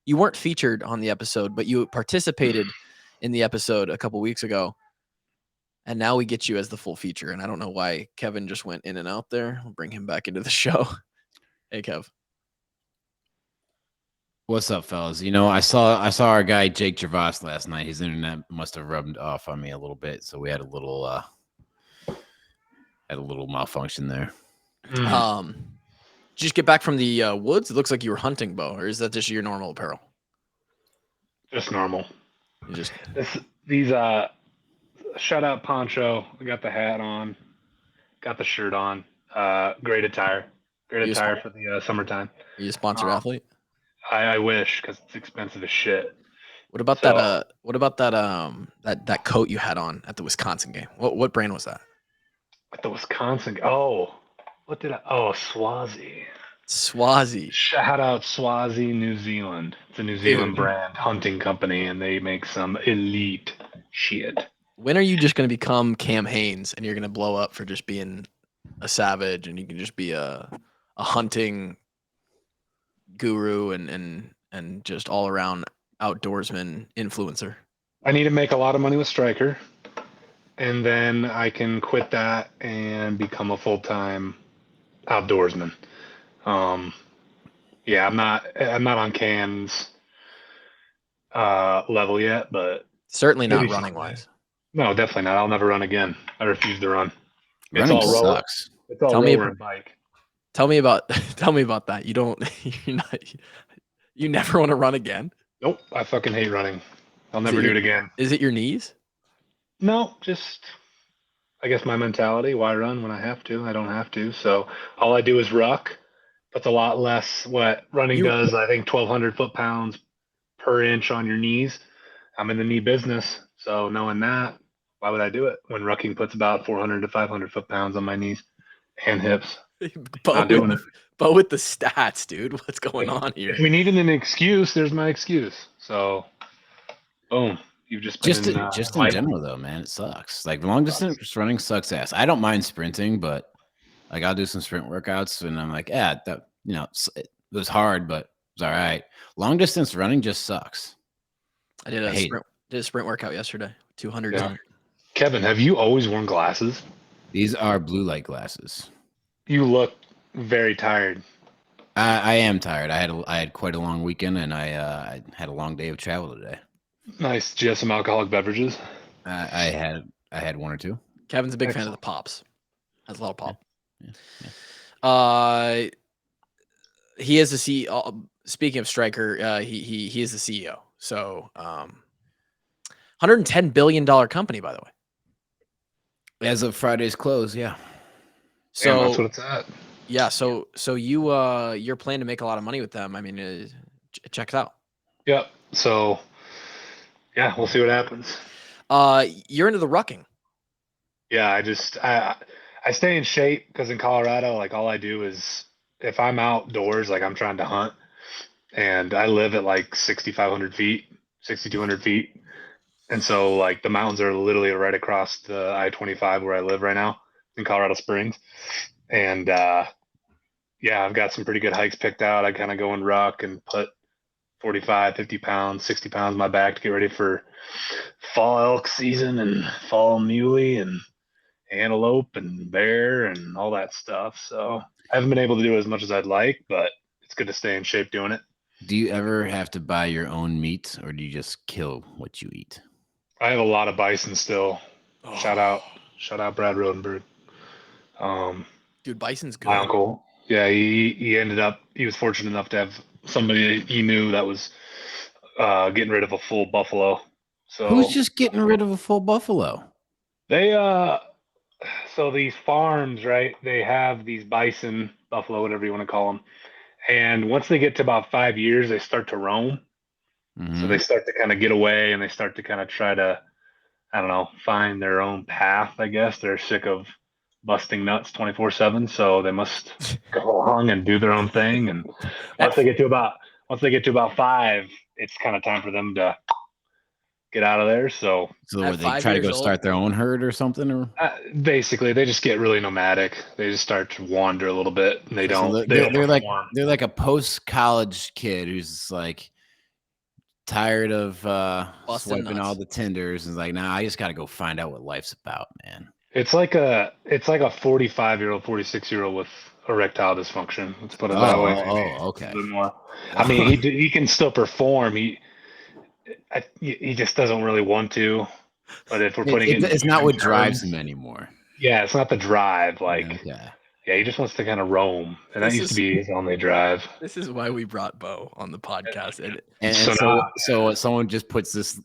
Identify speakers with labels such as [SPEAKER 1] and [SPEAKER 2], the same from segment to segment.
[SPEAKER 1] You weren't featured on the episode, but you participated in the episode a couple weeks ago. And now we get you as the full feature. And I don't know why Kevin just went in and out there. We'll bring him back into the show. Hey, Kev.
[SPEAKER 2] What's up, fellas? I saw our guy Jake Gervais last night. His internet must have rubbed off on me a little bit, so we had a little malfunction there.
[SPEAKER 1] Did you just get back from the woods? It looks like you were hunting, Bo, or is that just your normal apparel?
[SPEAKER 3] Just normal.
[SPEAKER 1] These
[SPEAKER 3] shout out poncho. I got the hat on, got the shirt on. Great attire. Great attire for the summertime.
[SPEAKER 1] Are you a sponsored athlete?
[SPEAKER 3] I wish, because it's expensive as shit.
[SPEAKER 1] What about that? What about that coat you had on at the Wisconsin game? What brand was that?
[SPEAKER 3] At the Wisconsin. Oh, what did I? Oh, Swazi. Shout out Swazi, New Zealand. It's a New Zealand brand hunting company, and they make some elite shit.
[SPEAKER 1] When are you just going to become Cam Hanes and you're going to blow up for just being a savage and you can just be a hunting guru and just all around outdoorsman influencer?
[SPEAKER 3] I need to make a lot of money with Stryker, and then I can quit that and become a full-time outdoorsman. Yeah, I'm not on Cam's level yet, but
[SPEAKER 1] certainly not running wise.
[SPEAKER 3] No, definitely not. I'll never run again. I refuse to run.
[SPEAKER 2] Running sucks.
[SPEAKER 3] It's all roller and bike.
[SPEAKER 1] Tell me about that. You never want to run again?
[SPEAKER 3] Nope. I fucking hate running. I'll never do it again.
[SPEAKER 1] Is it your knees?
[SPEAKER 3] No, just I guess my mentality. Why run when I have to? I don't have to. So all I do is ruck. That's a lot less what running does. I think 1,200 foot-pounds per inch on your knees. I'm in the knee business. So knowing that, why would I do it when rucking puts about 400 to 500 foot-pounds on my knees and hips? Not doing it.
[SPEAKER 1] But with the stats, dude, what's going on here?
[SPEAKER 3] If we needed an excuse, there's my excuse. So, boom. You've just been
[SPEAKER 2] just in general, though, man, it sucks. Like long distance running sucks ass. I don't mind sprinting, but like I'll do some sprint workouts, and I'm like, yeah, that it was hard, but it was all right. Long distance running just sucks.
[SPEAKER 1] I did a sprint workout yesterday. 200.
[SPEAKER 3] Yeah. Kevin, have you always worn glasses?
[SPEAKER 2] These are blue light glasses.
[SPEAKER 3] You look very tired.
[SPEAKER 2] I am tired. I had quite a long weekend, and I had a long day of travel today.
[SPEAKER 3] Nice. Did you have some alcoholic beverages?
[SPEAKER 2] I had one or two.
[SPEAKER 1] Kevin's a big fan of the pops. Has a lot of pop.
[SPEAKER 2] Yeah.
[SPEAKER 1] He is the CEO. Speaking of Stryker, he is the CEO. So, $110 billion company, by the way.
[SPEAKER 2] As of Friday's close, yeah.
[SPEAKER 3] So that's what it's at.
[SPEAKER 1] Yeah. So you're planning to make a lot of money with them. I mean, check it out.
[SPEAKER 3] Yep. So, yeah, we'll see what happens.
[SPEAKER 1] You're into the rucking.
[SPEAKER 3] Yeah, I stay in shape because in Colorado, like all I do is if I'm outdoors, like I'm trying to hunt, and I live at like 6,500 feet, 6,200 feet. And so like the mountains are literally right across the I-25 where I live right now in Colorado Springs. And yeah, I've got some pretty good hikes picked out. I kind of go and ruck and put 45, 50 pounds, 60 pounds on my back to get ready for fall elk season and fall muley and antelope and bear and all that stuff. So I haven't been able to do as much as I'd like, but it's good to stay in shape doing it.
[SPEAKER 2] Do you ever have to buy your own meat, or do you just kill what you eat?
[SPEAKER 3] I have a lot of bison still. Oh. Shout out Brad Rodenberg.
[SPEAKER 1] Dude, bison's good.
[SPEAKER 3] My uncle. Yeah, he was fortunate enough to have somebody he knew that was getting rid of a full buffalo. So
[SPEAKER 2] who's just getting rid of a full buffalo?
[SPEAKER 3] They so these farms, right? They have these bison, buffalo, whatever you want to call them. And once they get to about 5 years, they start to roam. Mm-hmm. So they start to kind of get away, and they start to kind of try to, I don't know, find their own path, I guess. They're sick of busting nuts 24/7, so they must go along and do their own thing. And once they get to about 5, it's kind of time for them to get out of there. So
[SPEAKER 2] they try to go start their own herd or something, or
[SPEAKER 3] basically they just get really nomadic. They just start to wander a little bit, and they're like a post-college kid who's like,
[SPEAKER 2] tired of
[SPEAKER 1] Busting
[SPEAKER 2] swiping all
[SPEAKER 1] nuts.
[SPEAKER 2] the Tinders, and like, nah, I just got to go find out what life's about, man.
[SPEAKER 3] It's like a 45-year-old, 46-year-old with erectile dysfunction. Let's put it that way.
[SPEAKER 2] Okay.
[SPEAKER 3] A little more. I mean, he can still perform. He just doesn't really want to. But if we're putting it,
[SPEAKER 2] It's not
[SPEAKER 3] in
[SPEAKER 2] what drives
[SPEAKER 3] terms,
[SPEAKER 2] him anymore.
[SPEAKER 3] yeah, it's not the drive. Like,
[SPEAKER 2] Okay.
[SPEAKER 3] yeah, he just wants to kind of roam, and that
[SPEAKER 1] This
[SPEAKER 3] used to
[SPEAKER 1] is-
[SPEAKER 3] be his only drive.
[SPEAKER 1] This is why we brought Bo on the podcast.
[SPEAKER 2] And
[SPEAKER 3] So
[SPEAKER 2] so someone just puts this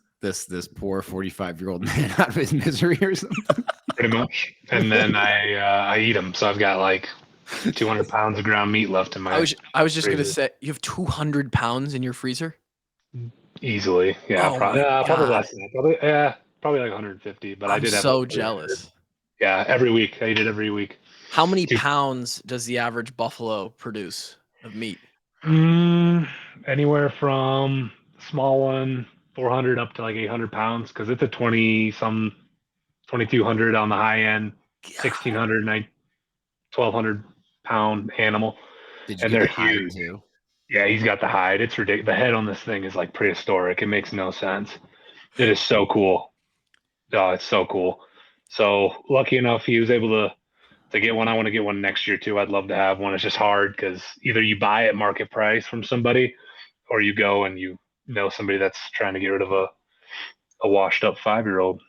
[SPEAKER 2] poor 45-year-old man out of his misery or something.
[SPEAKER 3] Pretty much. And then I eat them. So I've got like 200 pounds of ground meat left in my.
[SPEAKER 1] I was just gonna
[SPEAKER 3] freezer.
[SPEAKER 1] say you have 200 pounds in your freezer.
[SPEAKER 3] Easily, yeah,
[SPEAKER 1] Oh
[SPEAKER 3] probably,
[SPEAKER 1] my
[SPEAKER 3] probably
[SPEAKER 1] God.
[SPEAKER 3] less than that. Probably like 150. But I
[SPEAKER 1] I'm
[SPEAKER 3] did have
[SPEAKER 1] so
[SPEAKER 3] like 300.
[SPEAKER 1] jealous.
[SPEAKER 3] Yeah, every week I eat it every week.
[SPEAKER 1] How many pounds does the average buffalo produce of meat?
[SPEAKER 3] Anywhere from small one 400 up to like 800 pounds because it's a 2200 on the high end, 1600, 1200 pound animal.
[SPEAKER 2] Did you
[SPEAKER 3] And
[SPEAKER 2] get
[SPEAKER 3] they're
[SPEAKER 2] the hide
[SPEAKER 3] huge.
[SPEAKER 2] too?
[SPEAKER 3] Yeah, he's got the hide. It's ridiculous. The head on this thing is like prehistoric. It makes no sense. It is so cool. Oh, it's so cool. So lucky enough, he was able to get one. I want to get one next year too. I'd love to have one. It's just hard because either you buy at market price from somebody, or you go and you know somebody that's trying to get rid of a washed up 5-year-old.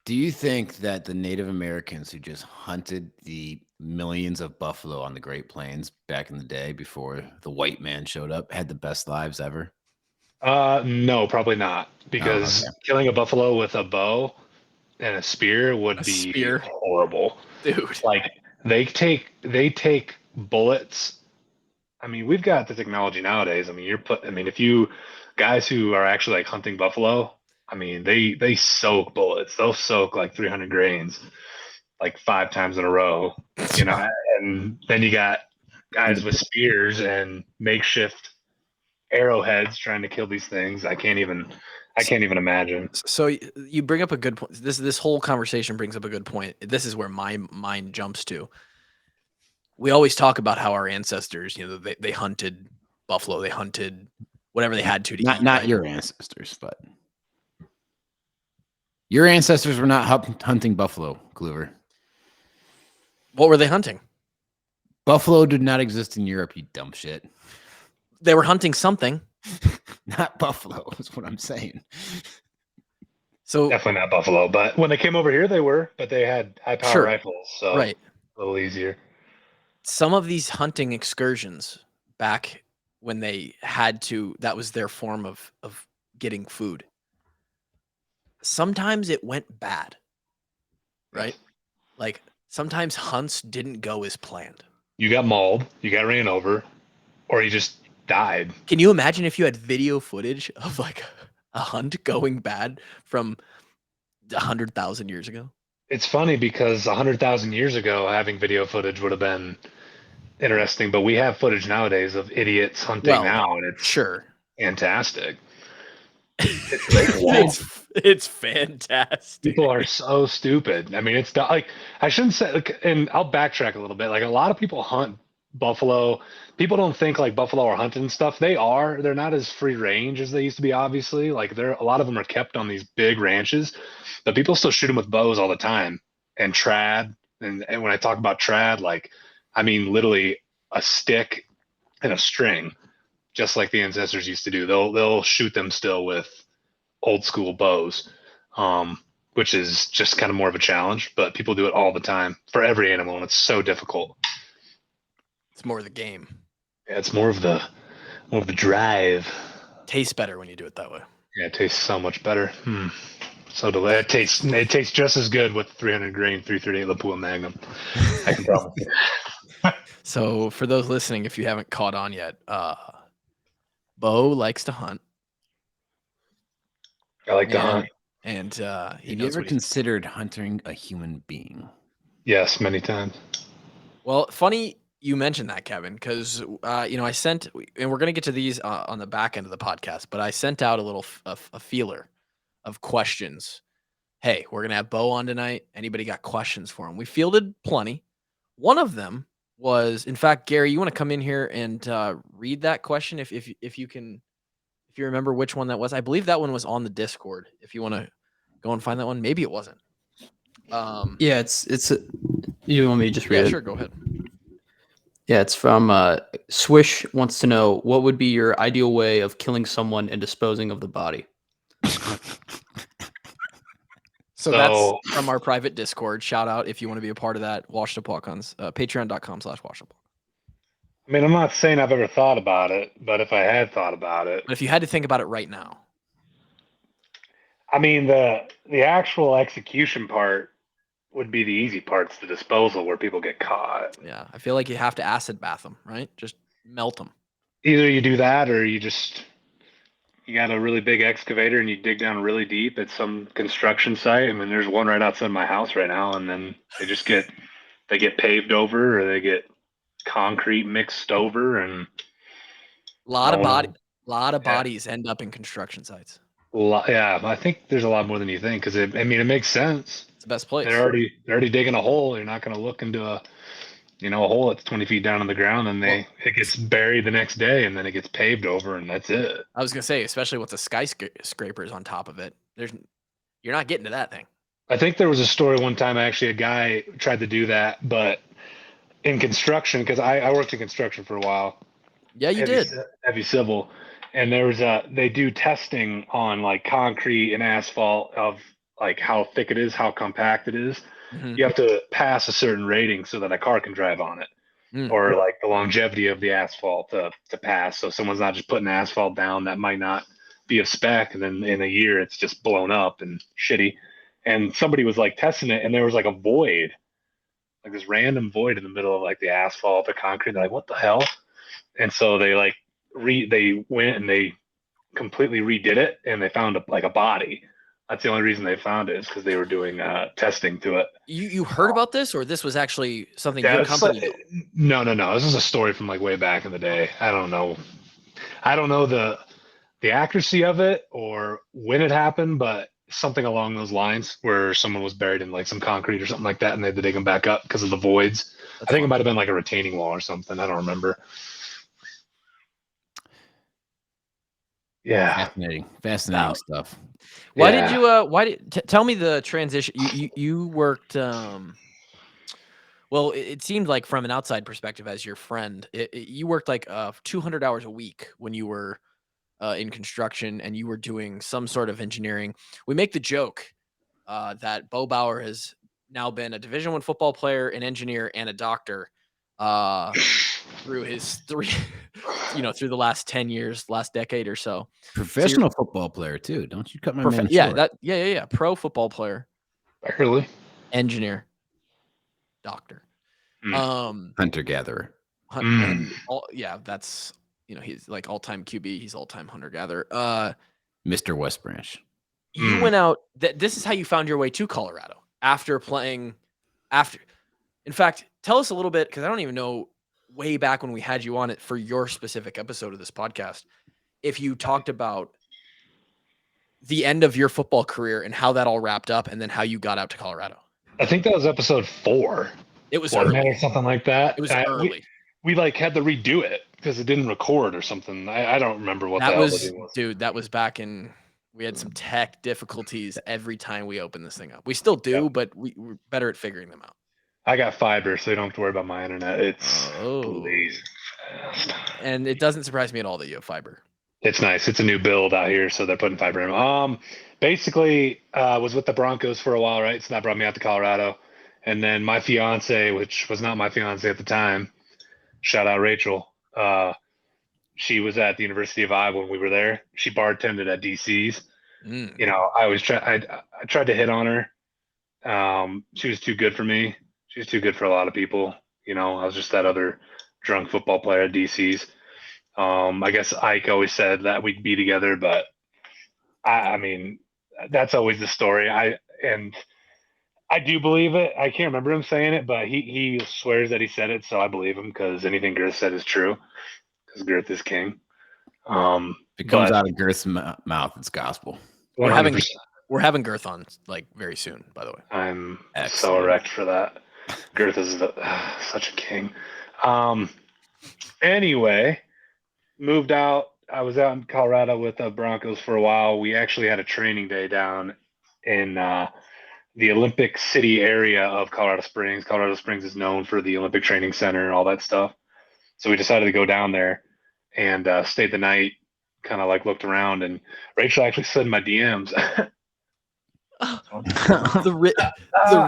[SPEAKER 2] Do you think that the Native Americans who just hunted the millions of buffalo on the Great Plains back in the day before the white man showed up had the best lives ever?
[SPEAKER 3] No, probably not, because
[SPEAKER 2] okay.
[SPEAKER 3] killing a buffalo with a bow and a spear would
[SPEAKER 1] A
[SPEAKER 3] be
[SPEAKER 1] spear?
[SPEAKER 3] horrible.
[SPEAKER 1] Dude.
[SPEAKER 3] Like they take bullets. I mean, we've got the technology nowadays. I mean, if you guys who are actually like hunting buffalo, I mean, they soak bullets. They'll soak like 300 grains, like 5 times in a row, you know. And then you got guys with spears and makeshift arrowheads trying to kill these things. I can't even imagine.
[SPEAKER 1] So you bring up a good point. This whole conversation brings up a good point. This is where my mind jumps to. We always talk about how our ancestors, they hunted buffalo, they hunted whatever they had to eat.
[SPEAKER 2] Not
[SPEAKER 1] right?
[SPEAKER 2] your ancestors, but your ancestors were not hunting buffalo, Kluver.
[SPEAKER 1] What were they hunting?
[SPEAKER 2] Buffalo did not exist in Europe, you dumb shit.
[SPEAKER 1] They were hunting something.
[SPEAKER 2] Not buffalo is what I'm saying.
[SPEAKER 1] So
[SPEAKER 3] Definitely not buffalo, but when they came over here, they were, but they had high power
[SPEAKER 1] Sure.
[SPEAKER 3] rifles, so
[SPEAKER 1] right.
[SPEAKER 3] a little easier.
[SPEAKER 1] Some of these hunting excursions back when they had to, that was their form of getting food. Sometimes it went bad, right? Like sometimes hunts didn't go as planned.
[SPEAKER 3] You got mauled, you got ran over, or you just died.
[SPEAKER 1] Can you imagine if you had video footage of like a hunt going bad from 100,000 years ago?
[SPEAKER 3] It's funny because 100,000 years ago, having video footage would have been interesting, but we have footage nowadays of idiots hunting now, and it's
[SPEAKER 1] Sure.
[SPEAKER 3] fantastic.
[SPEAKER 1] It's fantastic.
[SPEAKER 3] People are so stupid. I mean, it's like I shouldn't say. Like, and I'll backtrack a little bit. Like a lot of people hunt buffalo. People don't think like buffalo are hunting stuff. They are. They're not as free range as they used to be. Obviously, like a lot of them are kept on these big ranches, but people still shoot them with bows all the time and trad. And when I talk about trad, like I mean literally a stick and a string, just like the ancestors used to do. They'll shoot them still with old school bows, which is just kind of more of a challenge, but people do it all the time for every animal, and it's so difficult.
[SPEAKER 1] It's more of the game.
[SPEAKER 3] Yeah, it's more of the drive.
[SPEAKER 1] Tastes better when you do it that way.
[SPEAKER 3] Yeah, it tastes so much better. So delicious. It tastes just as good with 300 grain 338 Lapua Magnum. I can promise you.
[SPEAKER 1] So for those listening, if you haven't caught on yet, Bo likes to hunt.
[SPEAKER 3] I like to hunt.
[SPEAKER 1] And he
[SPEAKER 2] Have you
[SPEAKER 1] knows
[SPEAKER 2] ever
[SPEAKER 1] what
[SPEAKER 2] considered hunting a human being?
[SPEAKER 3] Yes, many times.
[SPEAKER 1] Well, funny you mentioned that, Kevin, because I sent, and we're gonna get to these on the back end of the podcast, but I sent out a little a feeler of questions. Hey, we're gonna have Bo on tonight. Anybody got questions for him? We fielded plenty. One of them was, in fact, Gary, you want to come in here and read that question if you can if you remember which one that was. I believe that one was on the Discord. If you want to go and find that one, maybe it wasn't.
[SPEAKER 4] Yeah, you want me to just read
[SPEAKER 1] Yeah,
[SPEAKER 4] it?
[SPEAKER 1] sure. Go ahead.
[SPEAKER 4] Yeah, it's from Swish wants to know what would be your ideal way of killing someone and disposing of the body.
[SPEAKER 1] So that's
[SPEAKER 3] So
[SPEAKER 1] from our private Discord. Shout out if you want to be a part of that. Washed Up Walkons. Patreon.com/washed up.
[SPEAKER 3] I mean, I'm not saying I've ever thought about it, but if I had thought about it,
[SPEAKER 1] But if you had to think about it right now,
[SPEAKER 3] I mean, the actual execution part would be the easy parts, the disposal where people get caught.
[SPEAKER 1] yeah, I feel like you have to acid bath them, right? Just melt them.
[SPEAKER 3] Either you do that or you got a really big excavator and you dig down really deep at some construction site. I mean, there's one right outside my house right now, and then they get paved over or they get concrete mixed over, and
[SPEAKER 1] A lot of
[SPEAKER 3] Oh, yeah.
[SPEAKER 1] bodies end up in construction sites.
[SPEAKER 3] Yeah, I think there's a lot more than you think because it makes sense.
[SPEAKER 1] It's the best place.
[SPEAKER 3] They're already digging a hole. You're not going to look into a hole that's 20 feet down on the ground, and it gets buried the next day, and then it gets paved over, and that's it.
[SPEAKER 1] I was gonna say, especially with the skyscrapers on top of it, you're not getting to that thing.
[SPEAKER 3] I think there was a story one time actually a guy tried to do that, but in construction, because I worked in construction for a while.
[SPEAKER 1] Yeah, you did.
[SPEAKER 3] Heavy civil, and they do testing on like concrete and asphalt of like how thick it is, how compact it is.
[SPEAKER 1] Mhm.
[SPEAKER 3] You have to pass a certain rating so that a car can drive on it, or like the longevity of the asphalt to pass. So someone's not just putting asphalt down that might not be of spec, and then in a year it's just blown up and shitty. And somebody was like testing it, and there was like a void, like this random void in the middle of like the asphalt, the concrete. They're like, what the hell? And so they like they went and they completely redid it, and they found a body. That's the only reason they found it is because they were doing testing to it.
[SPEAKER 1] You heard about this, or this was actually something your company did?
[SPEAKER 3] No. This is a story from like way back in the day. I don't know the accuracy of it or when it happened, but something along those lines where someone was buried in like some concrete or something like that, and they had to dig them back up because of the voids. I think it might have been like a retaining wall or something. I don't remember. Yeah,
[SPEAKER 2] fascinating stuff.
[SPEAKER 1] Why did you tell me the transition? You worked well, it seemed like from an outside perspective as your friend, you worked like 200 hours a week when you were in construction, and you were doing some sort of engineering. We make the joke that Bo Bauer has now been a Division I football player, an engineer, and a doctor through his through the last 10 years, last decade or so.
[SPEAKER 2] Professional football player too. Don't you cut my man short.
[SPEAKER 1] Yeah. Pro football player,
[SPEAKER 3] really,
[SPEAKER 1] engineer, doctor,
[SPEAKER 2] hunter gatherer.
[SPEAKER 1] And that's he's like all-time QB. He's all-time hunter gatherer.
[SPEAKER 2] Mr. West Branch.
[SPEAKER 1] You went out. This is how you found your way to Colorado after playing. In fact, tell us a little bit, because I don't even know way back when we had you on it for your specific episode of this podcast, if you talked about the end of your football career and how that all wrapped up, and then how you got out to Colorado.
[SPEAKER 3] I think that was episode 4.
[SPEAKER 1] It was early
[SPEAKER 3] or something like that.
[SPEAKER 1] It was early.
[SPEAKER 3] We like had to redo it because it didn't record or something. I don't remember what that was.
[SPEAKER 1] Dude, that was back in. We had some tech difficulties every time we opened this thing up. We still do, but we're better at figuring them out.
[SPEAKER 3] I got fiber, so you don't have to worry about my internet. It's blazing fast.
[SPEAKER 1] And it doesn't surprise me at all that you have fiber.
[SPEAKER 3] It's nice. It's a new build out here, so they're putting fiber in. Basically, was with the Broncos for a while, right? So that brought me out to Colorado. And then my fiance, which was not my fiance at the time, shout out Rachel. She was at the University of Iowa when we were there. She bartended at DC's. I tried to hit on her. She was too good for me. She was too good for a lot of people. I was just that other drunk football player at DC's. I guess Ike always said that we'd be together, but I mean, that's always the story. I do believe it. I can't remember him saying it, but he swears that he said it, so I believe him because anything Girth said is true. Because Girth is king.
[SPEAKER 2] If it comes out of Girth's mouth, it's gospel.
[SPEAKER 3] 100%.
[SPEAKER 1] We're having Girth on like very soon, by the way.
[SPEAKER 3] I'm so erect for that. Girth is such a king. Anyway, moved out I was out in Colorado with the Broncos for a while. We actually had a training day down in the Olympic City area of Colorado Springs. Colorado Springs is known for the Olympic Training Center and all that stuff. So we decided to go down there and stayed the night. Kind of like looked around, and Rachel actually slid in my DMs.
[SPEAKER 1] The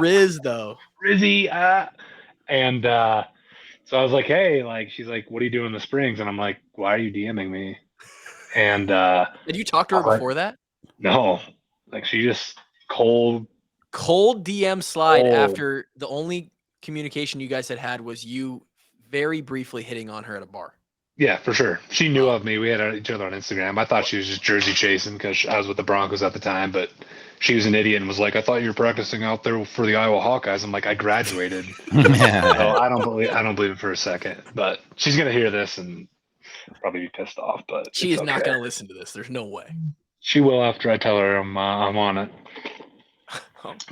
[SPEAKER 1] Riz though.
[SPEAKER 3] Rizzy, and so I was like, hey, like, she's like, what are you doing in the Springs? And I'm like, why are you DMing me? And
[SPEAKER 1] Did you talk to her
[SPEAKER 3] I was like,
[SPEAKER 1] before that?
[SPEAKER 3] no, like she just cold
[SPEAKER 1] DM slide
[SPEAKER 3] Cold.
[SPEAKER 1] after the only communication you guys had was you very briefly hitting on her at a bar.
[SPEAKER 3] Yeah, for sure. She knew of me. We had each other on Instagram. I thought she was just jersey chasing because I was with the Broncos at the time, but she was an idiot and was like, I thought you were practicing out there for the Iowa Hawkeyes. I'm like, I graduated. So I don't believe it for a second. But she's gonna hear this and probably be pissed off. But
[SPEAKER 1] she is not gonna listen to this. There's no way.
[SPEAKER 3] She will after I tell her I'm on it.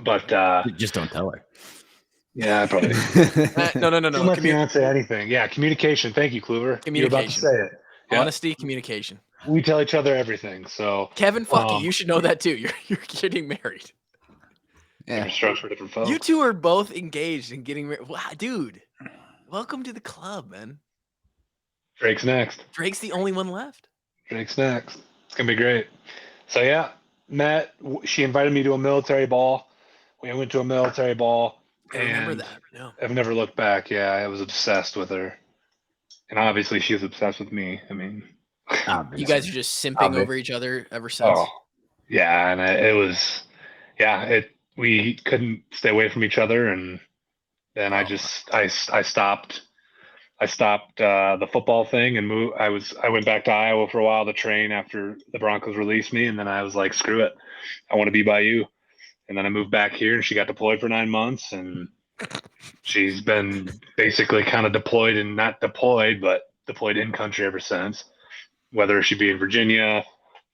[SPEAKER 3] But
[SPEAKER 2] just don't tell her.
[SPEAKER 3] Yeah, probably.
[SPEAKER 1] No.
[SPEAKER 3] Don't let fiance anything. Yeah, communication. Thank you, Kluver. You're about to say it. Yep.
[SPEAKER 1] Honesty, communication.
[SPEAKER 3] We tell each other everything. So
[SPEAKER 1] Kevin, fuck you. You should know that too. You're getting married.
[SPEAKER 3] Yeah. Different strokes for different folks.
[SPEAKER 1] You two are both engaged and getting married. Wow, dude. Welcome to the club, man.
[SPEAKER 3] Drake's next.
[SPEAKER 1] Drake's the only one left.
[SPEAKER 3] Drake's next. It's gonna be great. So yeah, met. She invited me to a military ball. We went to a military ball.
[SPEAKER 1] I remember that. No.
[SPEAKER 3] I've never looked back. Yeah, I was obsessed with her, and obviously she was obsessed with me. I mean,
[SPEAKER 1] you guys are just simping over each other ever since.
[SPEAKER 3] Oh, yeah, and it was, yeah. We couldn't stay away from each other, and then I stopped. I stopped the football thing and moved. I went back to Iowa for a while to train after the Broncos released me, and then I was like, screw it, I want to be by you. And then I moved back here, and she got deployed for 9 months, and she's been basically kind of deployed and not deployed, but deployed in country ever since. Whether she be in Virginia,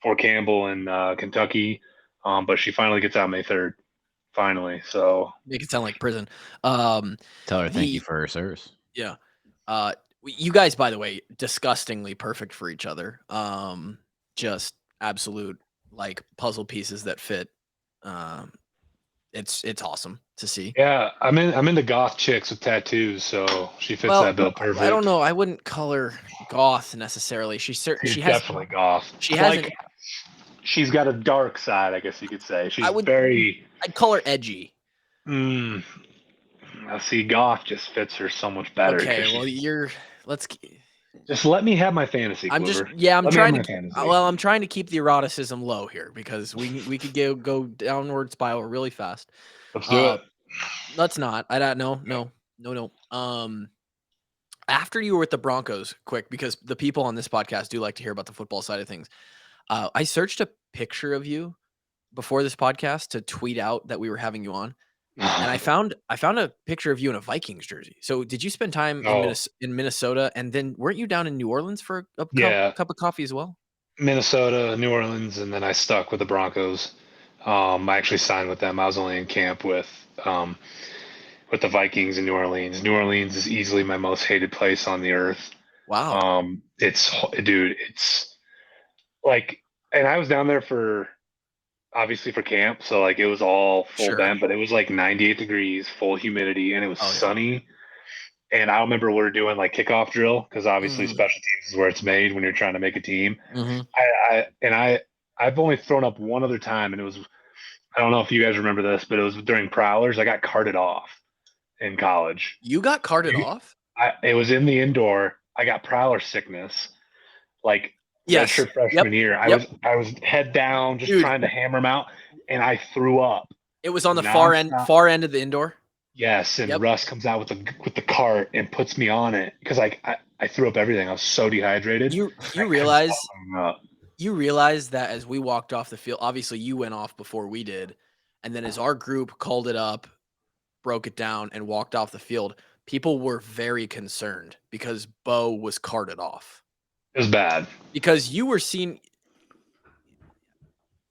[SPEAKER 3] Fort Campbell, and Kentucky, but she finally gets out May 3rd. Finally, so
[SPEAKER 1] make it sound like prison.
[SPEAKER 2] Tell her thank you for her service.
[SPEAKER 1] Yeah. You guys, by the way, disgustingly perfect for each other. Just absolute like puzzle pieces that fit. It's awesome to see.
[SPEAKER 3] Yeah, I'm into goth chicks with tattoos, so she fits that bill perfect.
[SPEAKER 1] I don't know. I wouldn't call her goth necessarily. She's
[SPEAKER 3] definitely goth. She's got a dark side, I guess you could say.
[SPEAKER 1] I'd call her edgy.
[SPEAKER 3] I see goth just fits her so much better.
[SPEAKER 1] Okay, well
[SPEAKER 3] just let me have my fantasy.
[SPEAKER 1] I'm trying to keep the eroticism low here because we could go downward spiral really fast.
[SPEAKER 3] Let's do it.
[SPEAKER 1] Let's not. I don't know. No. After you were with the Broncos, quick, because the people on this podcast do like to hear about the football side of things. I searched a picture of you before this podcast to tweet out that we were having you on. And I found a picture of you in a Vikings jersey. So did you spend time in Minnesota? And then weren't you down in New Orleans for a cup of coffee as well?
[SPEAKER 3] Minnesota, New Orleans, and then I stuck with the Broncos. I actually signed with them. I was only in camp with the Vikings in New Orleans. New Orleans is easily my most hated place on the earth.
[SPEAKER 1] Wow.
[SPEAKER 3] It's like, and I was down there obviously for camp, so like it was all full bent, but it was like 98 degrees, full humidity, and it was sunny. And I remember we were doing like kickoff drill because obviously special teams is where it's made when you're trying to make a team. I've only thrown up one other time, and it was, I don't know if you guys remember this, but it was during Prowlers. I got carted off in college.
[SPEAKER 1] You got carted off?
[SPEAKER 3] It was in the indoor. I got Prowler sickness, like freshman year. I was head down, just trying to hammer them out, and I threw up.
[SPEAKER 1] It was on the far end of the indoor.
[SPEAKER 3] Yes, and Russ comes out with the cart and puts me on it because I threw up everything. I was so dehydrated.
[SPEAKER 1] You realize that as we walked off the field, obviously you went off before we did, and then as our group called it up, broke it down, and walked off the field, people were very concerned because Bo was carted off.
[SPEAKER 3] It was bad
[SPEAKER 1] because you were seen.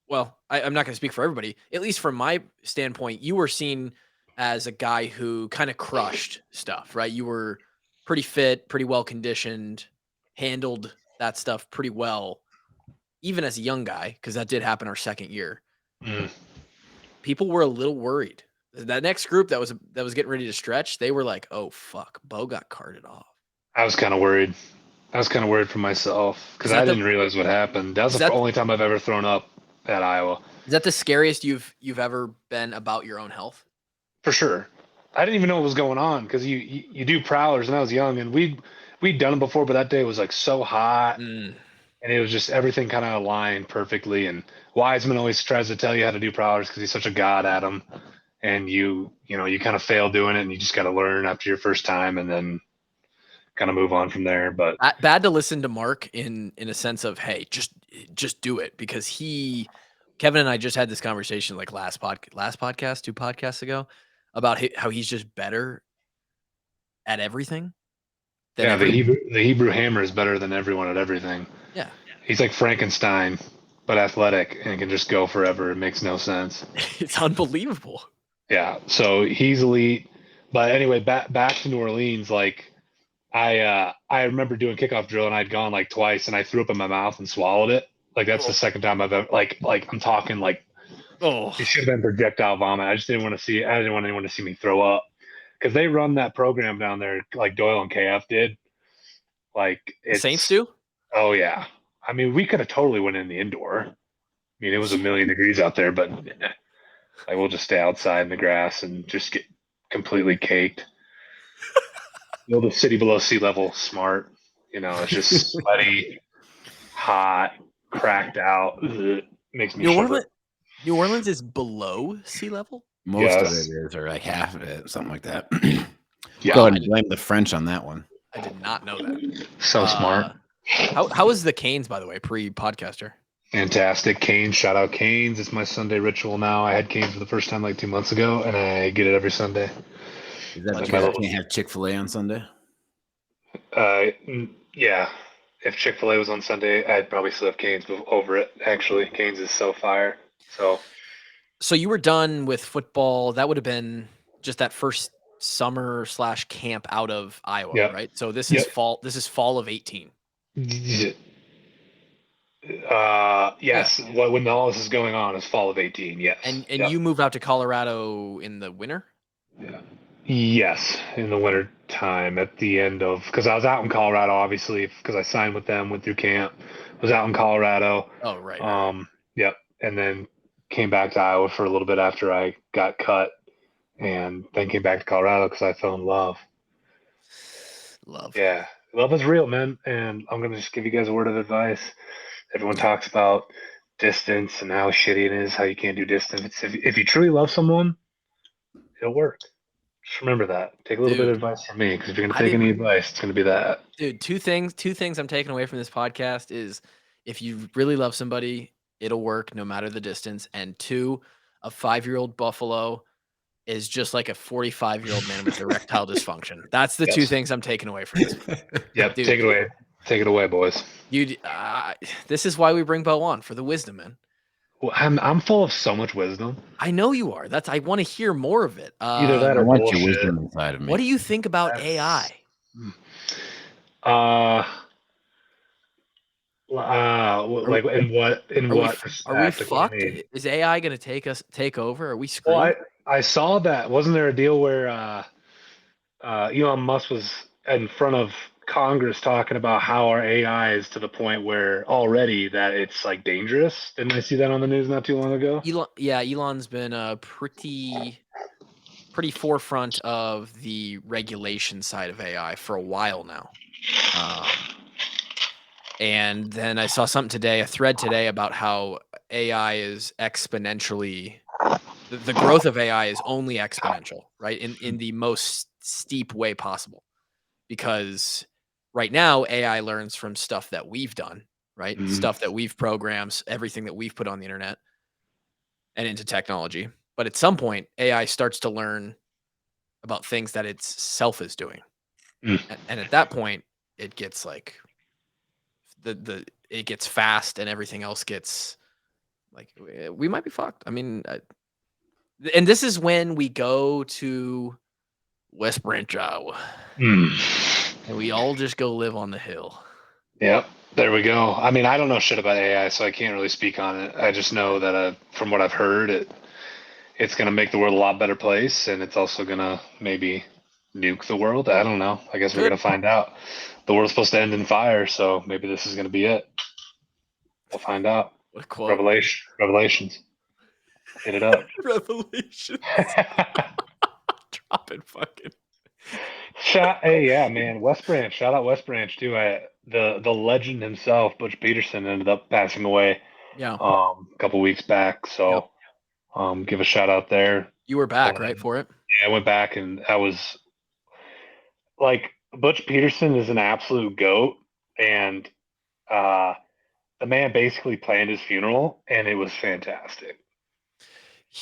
[SPEAKER 1] Well, I'm not going to speak for everybody. At least from my standpoint, you were seen as a guy who kind of crushed stuff, right? You were pretty fit, pretty well conditioned, handled that stuff pretty well, even as a young guy, because that did happen our second year. People were a little worried. That next group that was getting ready to stretch, they were like, "Oh fuck, Bo got carted off."
[SPEAKER 3] I was kind of worried. I was kind of worried for myself because I didn't realize what happened. That was the only time I've ever thrown up at Iowa.
[SPEAKER 1] Is that the scariest you've ever been about your own health?
[SPEAKER 3] For sure. I didn't even know what was going on because you do prowlers, and I was young, and we'd done it before, but that day was like so hot, and it was just everything kind of aligned perfectly. And Wiseman always tries to tell you how to do prowlers because he's such a god at them, and you kind of fail doing it, and you just got to learn after your first time, and then kind of move on from there. But
[SPEAKER 1] bad to listen to Mark in a sense of, hey, just do it, because Kevin and I just had this conversation like last podcast, 2 podcasts ago, about how he's just better at everything.
[SPEAKER 3] Yeah, the Hebrew hammer is better than everyone at everything.
[SPEAKER 1] Yeah,
[SPEAKER 3] he's like Frankenstein, but athletic and can just go forever. It makes no sense.
[SPEAKER 1] It's unbelievable.
[SPEAKER 3] Yeah, so he's elite. But anyway, back to New Orleans. Like I remember doing kickoff drill, and I'd gone like twice, and I threw up in my mouth and swallowed it. Like that's the second time I've ever like I'm talking like it should have been projectile vomit. I didn't want anyone to see me throw up, because they run that program down there like Doyle and KF did. Like
[SPEAKER 1] Saints do?
[SPEAKER 3] Oh yeah. I mean, we could have totally went in the indoor. I mean, it was 1,000,000 degrees out there, but like we'll just stay outside in the grass and just get completely caked. The city below sea level, smart. It's just sweaty, hot, cracked out. Ugh, makes me shiver.
[SPEAKER 1] New Orleans is below sea level?
[SPEAKER 2] Most of it is, or like half of it, something like that.
[SPEAKER 3] Yeah.
[SPEAKER 2] Go ahead and blame the French on that one.
[SPEAKER 1] I did not know that.
[SPEAKER 3] So smart.
[SPEAKER 1] How is the Canes, by the way, pre-podcaster?
[SPEAKER 3] Fantastic. Canes, shout out Canes. It's my Sunday ritual now. I had Canes for the first time like 2 months ago, and I get it every Sunday.
[SPEAKER 2] Is that because I can't have Chick-fil-A on Sunday?
[SPEAKER 3] Yeah. If Chick-fil-A was on Sunday, I'd probably still have Canes over it. Actually, Canes is so fire.
[SPEAKER 1] So you were done with football. That would have been just that first summer / camp out of Iowa, right? So this is fall. This is fall of 18.
[SPEAKER 3] Yes. Yeah. When all this is going on is fall of 18. Yes.
[SPEAKER 1] And you moved out to Colorado in the winter?
[SPEAKER 3] Yeah. Yes, in the winter time at the end of, because I was out in Colorado, obviously, because I signed with them, went through camp, was out in Colorado.
[SPEAKER 1] Oh, right.
[SPEAKER 3] Yep. And then came back to Iowa for a little bit after I got cut, and then came back to Colorado because I fell in love. Yeah. Love is real, man. And I'm going to just give you guys a word of advice. Everyone talks about distance and how shitty it is, how you can't do distance. If you truly love someone, it'll work. Just remember that. Take a little bit of advice from me, because if you're going to take any advice, it's going to be that.
[SPEAKER 1] Dude, two things I'm taking away from this podcast is, if you really love somebody, it'll work no matter the distance. And 2, a 5-year-old buffalo is just like a 45-year-old man with erectile dysfunction. That's the 2 things I'm taking away from this.
[SPEAKER 3] Yep, dude, take it away. Take it away, boys.
[SPEAKER 1] This is why we bring Bo on, for the wisdom, man.
[SPEAKER 3] Well, I'm full of so much wisdom.
[SPEAKER 1] I know you are. I want to hear more of it.
[SPEAKER 3] Either that or
[SPEAKER 2] I want
[SPEAKER 3] bullshit.
[SPEAKER 2] your wisdom inside of me.
[SPEAKER 1] What do you think about AI?
[SPEAKER 3] Like in what
[SPEAKER 1] are we fucked? Is AI going to take over? Are we screwed?
[SPEAKER 3] Well, I saw that. Wasn't there a deal where Elon Musk was in front of Congress talking about how our AI is to the point where already that it's like dangerous? Didn't I see that on the news not too long ago?
[SPEAKER 1] Elon's been pretty forefront of the regulation side of AI for a while now. And then I saw a thread today about how AI is exponentially, the growth of AI is only exponential, right? In the most steep way possible. Because right now, AI learns from stuff that we've done, right? Mm-hmm. Stuff that we've programmed, everything that we've put on the internet and into technology. But at some point, AI starts to learn about things that its self is doing. And at that point, it gets like it gets fast, and everything else gets like, we might be fucked. I mean, and this is when we go to West Branch, Iowa. And we all just go live on the hill.
[SPEAKER 3] Yep. There we go. I mean, I don't know shit about AI, so I can't really speak on it. I just know that from what I've heard, it's going to make the world a lot better place, and it's also going to maybe nuke the world. I don't know. I guess we're
[SPEAKER 1] Good.
[SPEAKER 3] going to find out. The world's supposed to end in fire, so maybe this is going to be it. We'll find out.
[SPEAKER 1] What a quote.
[SPEAKER 3] Revelations. Hit it up.
[SPEAKER 1] Revelation. Dropping fucking.
[SPEAKER 3] Hey, yeah, man. West Branch. Shout out West Branch too. The legend himself, Butch Peterson, ended up passing away.
[SPEAKER 1] Yeah.
[SPEAKER 3] A couple weeks back. So, give a shout out there.
[SPEAKER 1] You were back, right, for it?
[SPEAKER 3] Yeah, I went back, and I was like, Butch Peterson is an absolute goat, and the man basically planned his funeral, and it was fantastic.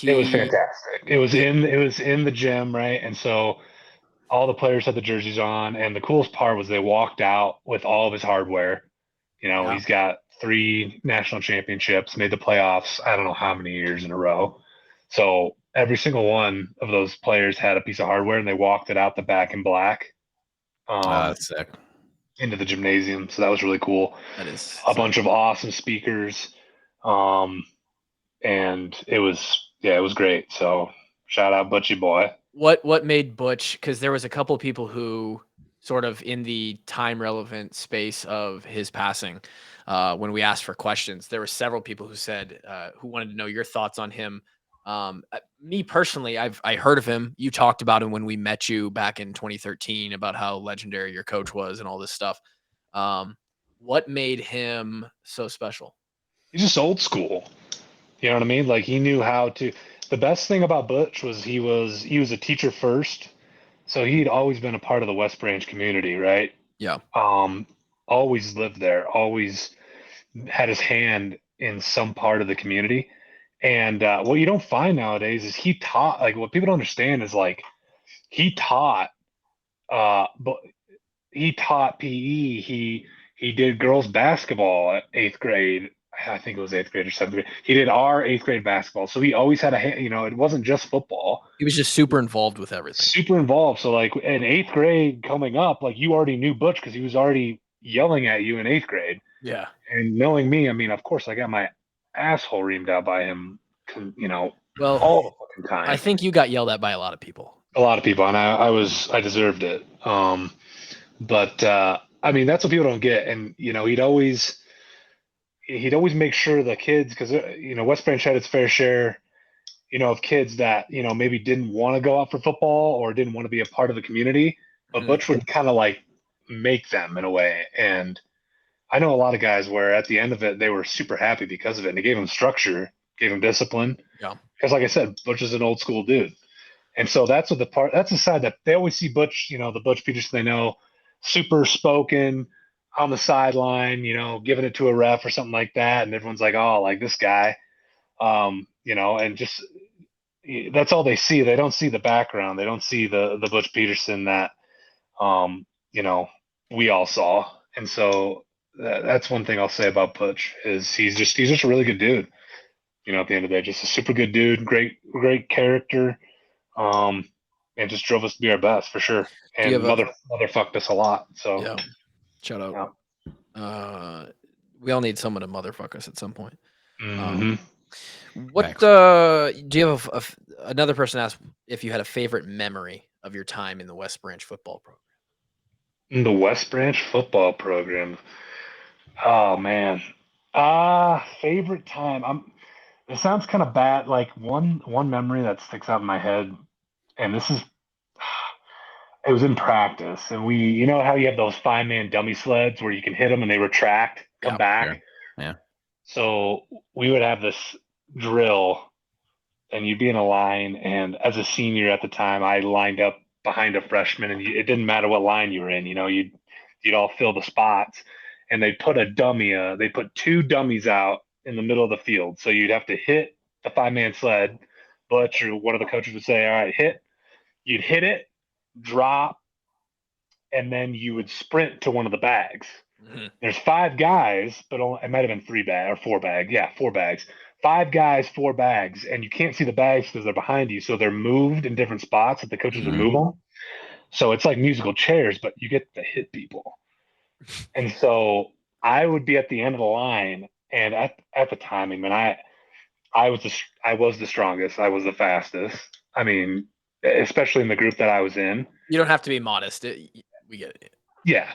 [SPEAKER 3] It was fantastic. It was in the gym, right? And so all the players had the jerseys on, and the coolest part was they walked out with all of his hardware. You know, he's got 3 national championships, made the playoffs, I don't know how many years in a row. So every single one of those players had a piece of hardware, and they walked it out the back in black.
[SPEAKER 2] That's sick.
[SPEAKER 3] Into the gymnasium. So that was really cool.
[SPEAKER 1] That is
[SPEAKER 3] a bunch of awesome speakers. And it was great. So shout out Butchie boy.
[SPEAKER 1] What made Butch, because there was a couple people who sort of in the time relevant space of his passing, when we asked for questions, there were several people who said, who wanted to know your thoughts on him. Me personally, I heard of him. You talked about him when we met you back in 2013 about how legendary your coach was and all this stuff. What made him so special?
[SPEAKER 3] He's just old school. You know what I mean? Like, he knew how to. The best thing about Butch was he was a teacher first, so he'd always been a part of the West Branch community, right?
[SPEAKER 1] Yeah.
[SPEAKER 3] Always lived there. Always had his hand in some part of the community. And what you don't find nowadays is he taught. Like, what people don't understand is, like, he taught. But he taught PE. He did girls basketball at 8th grade. I think it was 8th grade or 7th grade. He did our 8th grade basketball. So he always had it wasn't just football.
[SPEAKER 1] He was just super involved with everything.
[SPEAKER 3] Super involved. So, like, in 8th grade coming up, like, you already knew Butch because he was already yelling at you in 8th grade.
[SPEAKER 1] Yeah.
[SPEAKER 3] And knowing me, I mean, of course, I got my asshole reamed out by him,
[SPEAKER 1] well,
[SPEAKER 3] all the fucking time.
[SPEAKER 1] I think you got yelled at by a lot of people.
[SPEAKER 3] A lot of people, and I deserved it. But I mean, that's what people don't get. And he'd always make sure the kids, because West Branch had its fair share, of kids that maybe didn't want to go out for football or didn't want to be a part of the community, but Butch would kind of like make them in a way. And I know a lot of guys where at the end of it they were super happy because of it, and it gave them structure, gave them discipline.
[SPEAKER 1] Yeah.
[SPEAKER 3] Because, like I said, Butch is an old school dude. And so that's the side that they always see Butch, the Butch Peterson they know, super spoken on the sideline, giving it to a ref or something like that. And everyone's like, oh, like this guy, and just that's all they see. They don't see the background. They don't see the Butch Peterson that, we all saw. And so that's one thing I'll say about Butch is he's just a really good dude. At the end of the day, just a super good dude, great character. And just drove us to be our best for sure. And motherfucked us a lot. So
[SPEAKER 1] yeah, shout out. Yeah. We all need someone to motherfuck us at some point.
[SPEAKER 3] Mm-hmm.
[SPEAKER 1] Do you have another person asked if you had a favorite memory of your time in the West Branch football program?
[SPEAKER 3] In the West Branch football program. Oh man. Favorite time. It sounds kind of bad. Like one memory that sticks out in my head, and it was in practice, and we, how you have those 5-man dummy sleds where you can hit them and they retract, come back.
[SPEAKER 2] Sure. Yeah.
[SPEAKER 3] So we would have this drill, and you'd be in a line, and as a senior at the time, I lined up behind a freshman, and it didn't matter what line you were in. You'd all fill the spots, and they'd put they put 2 dummies out in the middle of the field. So you'd have to hit the 5-man sled. Butch or one of the coaches would say, all right, hit. You'd hit it, drop, and then you would sprint to one of the bags. Mm-hmm. There's 5 guys, but it might have been 3 bags or 4 bags. Yeah, 4 bags. 5 guys, 4 bags, and you can't see the bags because they're behind you. So they're moved in different spots that the coaches would move them. So it's like musical chairs, but you get to hit people. And so I would be at the end of the line, and at the time, I mean, I was the strongest. I was the fastest. I mean, especially in the group that I was in.
[SPEAKER 1] You don't have to be modest. We get it.
[SPEAKER 3] Yeah.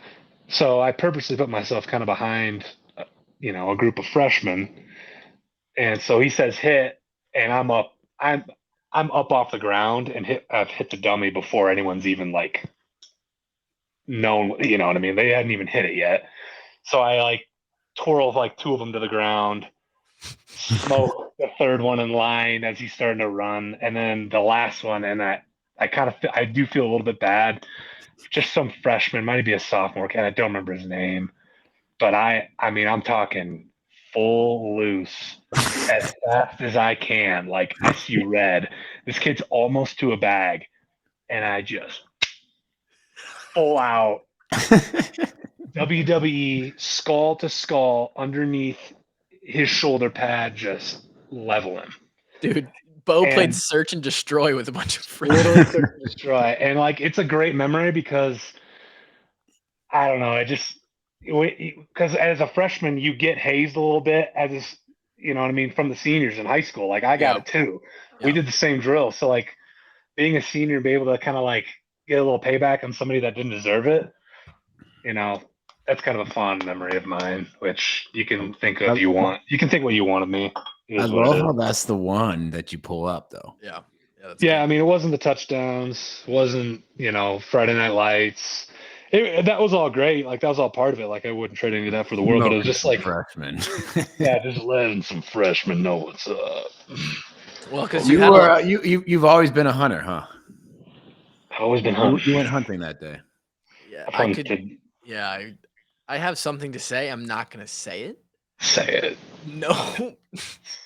[SPEAKER 3] So I purposely put myself kind of behind, a group of freshmen, and so he says hit, and I'm up. I'm up off the ground and I've hit the dummy before anyone's even like known. You know what I mean? They hadn't even hit it yet. So I like twirl like two of them to the ground, smoke the third one in line as he's starting to run, and then the last one, and I do feel a little bit bad. Just some freshman, might be a sophomore, and I don't remember his name, but I mean, I'm talking full loose as fast as I can. Like I see red. This kid's almost to a bag, and I just full out WWE skull to skull underneath his shoulder pad, just level him.
[SPEAKER 1] Dude, Bo played
[SPEAKER 3] And
[SPEAKER 1] Search and Destroy with a bunch of
[SPEAKER 3] literally
[SPEAKER 1] friends.
[SPEAKER 3] search and destroy. And like it's a great memory because I don't know, because as a freshman you get hazed a little bit you know what I mean, from the seniors in high school. Like I got it too. We
[SPEAKER 1] Yeah.
[SPEAKER 3] did the same drill. So like being a senior and be able to kind of like get a little payback on somebody that didn't deserve it, that's kind of a fond memory of mine, which you can think of you can think what you want of me.
[SPEAKER 2] I love how that's the one that you pull up though.
[SPEAKER 1] Yeah. That's
[SPEAKER 3] Yeah,
[SPEAKER 1] good.
[SPEAKER 3] I mean, it wasn't the touchdowns, wasn't, Friday Night Lights. That was all great. Like, that was all part of it. Like, I wouldn't trade any of that for the world, but it was just like,
[SPEAKER 2] freshman.
[SPEAKER 3] yeah, just letting some freshmen know what's up.
[SPEAKER 1] Well, because
[SPEAKER 2] you've always been a hunter, huh?
[SPEAKER 3] I've always been hunting.
[SPEAKER 2] You went hunting that day.
[SPEAKER 1] Yeah,
[SPEAKER 3] I've
[SPEAKER 1] I
[SPEAKER 3] hunted.
[SPEAKER 1] could. Yeah, I have something to say. I'm not gonna say it.
[SPEAKER 3] Say it.
[SPEAKER 1] No.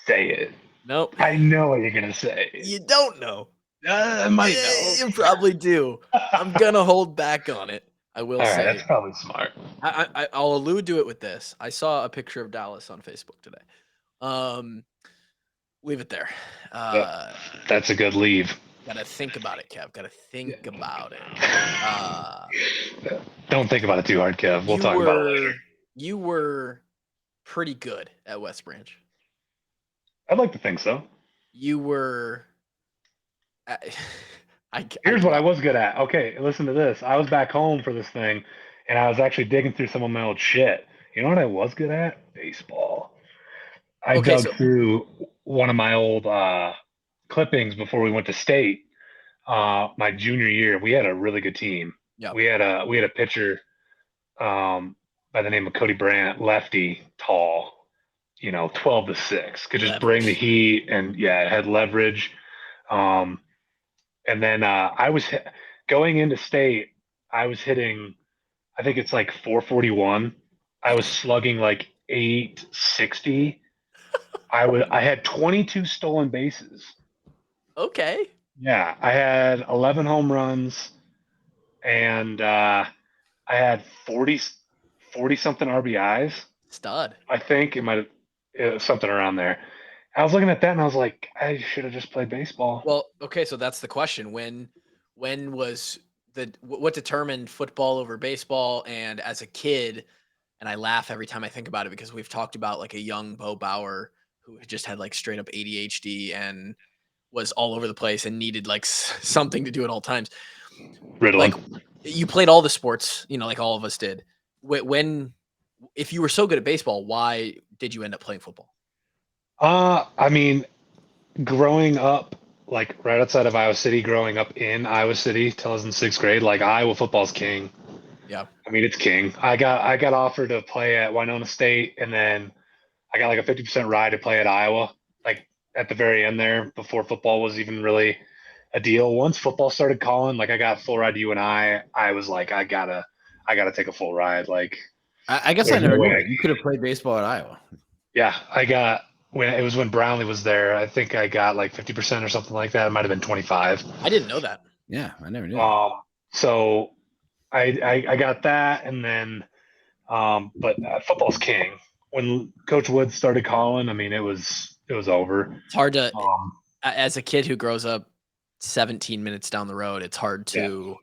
[SPEAKER 3] Say it.
[SPEAKER 1] Nope.
[SPEAKER 3] I know what you're gonna say.
[SPEAKER 1] You don't know.
[SPEAKER 3] I might know.
[SPEAKER 1] You probably do. I'm gonna hold back on it. I will
[SPEAKER 3] All right,
[SPEAKER 1] say.
[SPEAKER 3] that's probably smart.
[SPEAKER 1] I'll allude to it with this. I saw a picture of Dallas on Facebook today. Leave it there.
[SPEAKER 3] That's a good leave.
[SPEAKER 1] Gotta think about it, Kev. Gotta think about it.
[SPEAKER 3] Don't think about it too hard, Kev. We'll talk about it later.
[SPEAKER 1] You were pretty good at West Branch.
[SPEAKER 3] I'd like to think so.
[SPEAKER 1] You were.
[SPEAKER 3] Here's what I was good at. Okay, listen to this. I was back home for this thing, and I was actually digging through some of my old shit. You know what I was good at? Baseball. I dug through one of my old clippings before we went to state. My junior year, we had a really good team.
[SPEAKER 1] Yeah.
[SPEAKER 3] We had a pitcher by the name of Cody Brandt, lefty, tall, 12-6, could just bring the heat, and it had leverage. And then I was going into state, I was hitting, I think it's like 441. I was slugging like 860. I had 22 stolen bases.
[SPEAKER 1] Okay.
[SPEAKER 3] Yeah, I had 11 home runs, and I had 40 something RBIs.
[SPEAKER 1] Stud.
[SPEAKER 3] I think it might have something around there. I was looking at that and I was like, I should have just played baseball.
[SPEAKER 1] Well, okay, so that's the question. When was what determined football over baseball? And as a kid, and I laugh every time I think about it because we've talked about like a young Bo Bauer who just had like straight up ADHD and was all over the place and needed like something to do at all times.
[SPEAKER 3] Riddle.
[SPEAKER 1] Like you played all the sports, like all of us did. If you were so good at baseball, why did you end up playing football?
[SPEAKER 3] I mean, growing up, like right outside of Iowa City, growing up in Iowa City till I was in 6th grade, like Iowa football's king.
[SPEAKER 1] Yeah.
[SPEAKER 3] I mean, it's king. I got offered to play at Winona State, and then I got like a 50% ride to play at Iowa, like at the very end there before football was even really a deal. Once football started calling, like I got full ride to UNI, I was like, I gotta take a full ride. Like,
[SPEAKER 2] I guess I never knew. You could have played baseball at Iowa.
[SPEAKER 3] Yeah, I got when Brownlee was there. I think I got like 50% or something like that. It might have been 25.
[SPEAKER 1] I didn't know that.
[SPEAKER 2] Yeah, I never knew.
[SPEAKER 3] So I got that, and then but football's king. When Coach Woods started calling, I mean, it was over.
[SPEAKER 1] It's hard to, as a kid who grows up 17 minutes down the road, it's hard to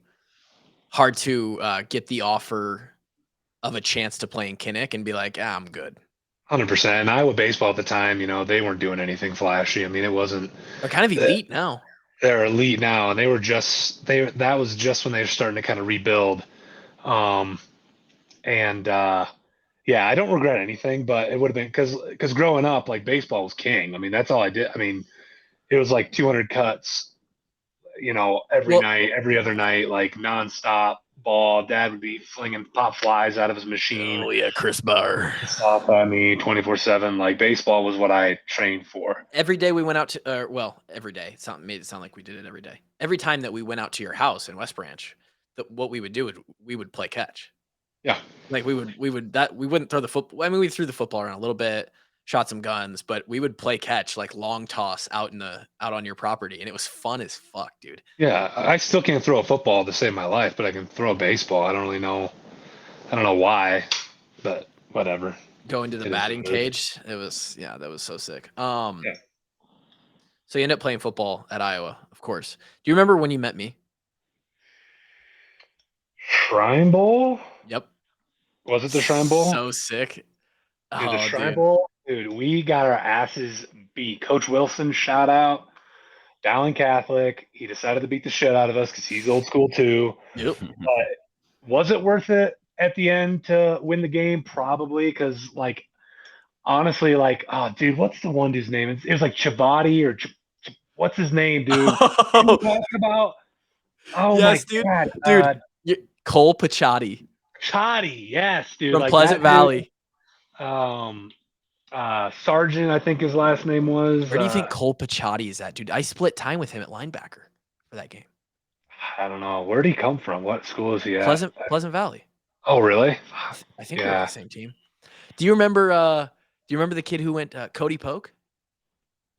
[SPEAKER 1] get the offer of a chance to play in Kinnick and be like, I'm good.
[SPEAKER 3] 100%. And Iowa baseball at the time, they weren't doing anything flashy. I mean, it wasn't.
[SPEAKER 1] They're kind of elite now.
[SPEAKER 3] They're elite now, and they were just that was just when they were starting to kind of rebuild. Yeah, I don't regret anything, but it would have been because growing up, like baseball was king. I mean, that's all I did. I mean, it was like 200 cuts, every night, every other night, like nonstop ball. Dad would be flinging pop flies out of his machine.
[SPEAKER 1] Oh yeah, Chris Bauer.
[SPEAKER 3] Off on me 24/7. Like baseball was what I trained for.
[SPEAKER 1] Every day we went out to, every day. Made it sound like we did it every day. Every time that we went out to your house in West Branch, what we would do is we would play catch.
[SPEAKER 3] Yeah.
[SPEAKER 1] Like we wouldn't throw the football. I mean, we threw the football around a little bit, shot some guns, but we would play catch, like long toss out on your property, and it was fun as fuck, dude.
[SPEAKER 3] Yeah, I still can't throw a football to save my life, but I can throw a baseball. I don't really know. I don't know why, but whatever.
[SPEAKER 1] Go into the batting cage. That was so sick. So you end up playing football at Iowa, of course. Do you remember when you met me?
[SPEAKER 3] Shrine Bowl?
[SPEAKER 1] Yep.
[SPEAKER 3] Was it the Shrine Bowl?
[SPEAKER 1] So sick.
[SPEAKER 3] Dude, the Shrine Bowl, dude, we got our asses beat. Coach Wilson, shout out. Dowling Catholic. He decided to beat the shit out of us because he's old school too.
[SPEAKER 1] Yep.
[SPEAKER 3] But was it worth it at the end to win the game? Probably, because honestly, oh, dude, what's the one dude's name? It was like Chavati or what's his name, dude? Talk about. Oh
[SPEAKER 1] yes,
[SPEAKER 3] my
[SPEAKER 1] dude.
[SPEAKER 3] God,
[SPEAKER 1] Dude, Cole Pachati.
[SPEAKER 3] Chadi, yes, dude.
[SPEAKER 1] From Pleasant Valley.
[SPEAKER 3] Sargent, I think his last name was.
[SPEAKER 1] Where do you think Cole Pachati is at, dude? I split time with him at linebacker for that game.
[SPEAKER 3] I don't know. Where did he come from? What school is he at?
[SPEAKER 1] Pleasant Valley.
[SPEAKER 3] Oh, really?
[SPEAKER 1] I think we're on the same team. Do you remember the kid who went Cody Polk?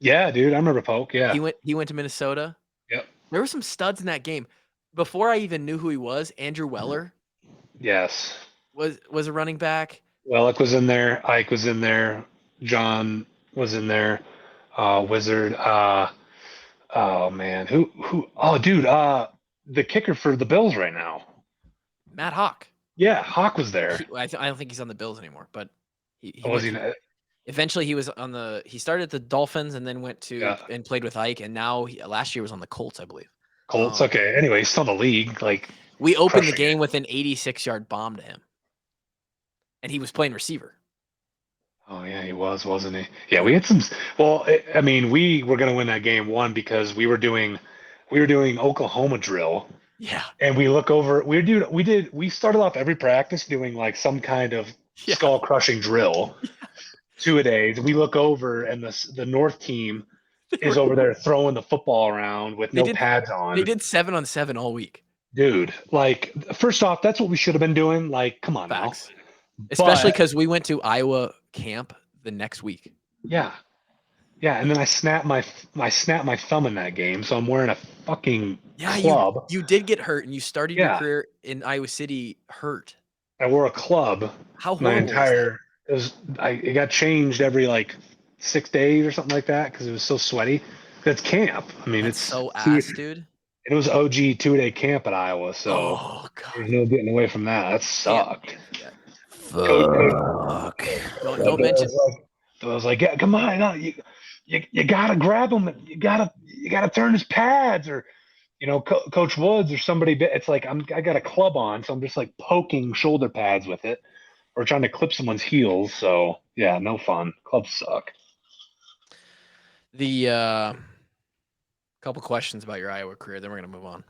[SPEAKER 3] Yeah, dude. I remember Polk. Yeah.
[SPEAKER 1] He went to Minnesota.
[SPEAKER 3] Yep.
[SPEAKER 1] There were some studs in that game. Before I even knew who he was, Andrew Weller.
[SPEAKER 3] Yes.
[SPEAKER 1] Was a running back.
[SPEAKER 3] Wellick was in there. Ike was in there. John was in there. Wizard. Oh man. Who? Oh, dude. The kicker for the Bills right now.
[SPEAKER 1] Matt Hawk.
[SPEAKER 3] Yeah, Hawk was there.
[SPEAKER 1] I don't think he's on the Bills anymore, but eventually he was on he started at the Dolphins and then went to and played with Ike, and now last year was on the Colts, I believe.
[SPEAKER 3] Colts, okay. Anyway, he's still in the league.
[SPEAKER 1] We opened the game with an 86-yard bomb to him, and he was playing receiver.
[SPEAKER 3] Oh yeah, he was, wasn't he? Yeah, we had some. Well, I mean, we were going to win that game one because we were doing Oklahoma drill.
[SPEAKER 1] Yeah.
[SPEAKER 3] And we look over. We started off every practice doing some kind of skull crushing drill, 2-a-days. We look over, and the North team is over there throwing the football around with no pads on.
[SPEAKER 1] They did 7-on-7 all week.
[SPEAKER 3] Dude, first off, that's what we should have been doing. Come on,
[SPEAKER 1] facts. Now. Especially because we went to Iowa camp the next week.
[SPEAKER 3] Yeah, yeah, and then I snapped my thumb in that game, so I'm wearing a fucking club.
[SPEAKER 1] You did get hurt, and you started your career in Iowa City hurt.
[SPEAKER 3] I wore a club.
[SPEAKER 1] How horrible
[SPEAKER 3] my entire it got changed every 6 days or something like that because it was so sweaty. That's camp. I mean,
[SPEAKER 1] it's so ass, dude.
[SPEAKER 3] It was OG 2-day camp at Iowa, so there's no getting away from that. That sucked.
[SPEAKER 1] Yeah.
[SPEAKER 2] Fuck.
[SPEAKER 1] Don't mention.
[SPEAKER 3] I was like, yeah, come on, no, you gotta grab him. You gotta turn his pads, or Coach Woods or somebody. It's I got a club on, so I'm just poking shoulder pads with it, or trying to clip someone's heels. So yeah, no fun. Clubs suck.
[SPEAKER 1] The couple questions about your Iowa career, then we're gonna move on.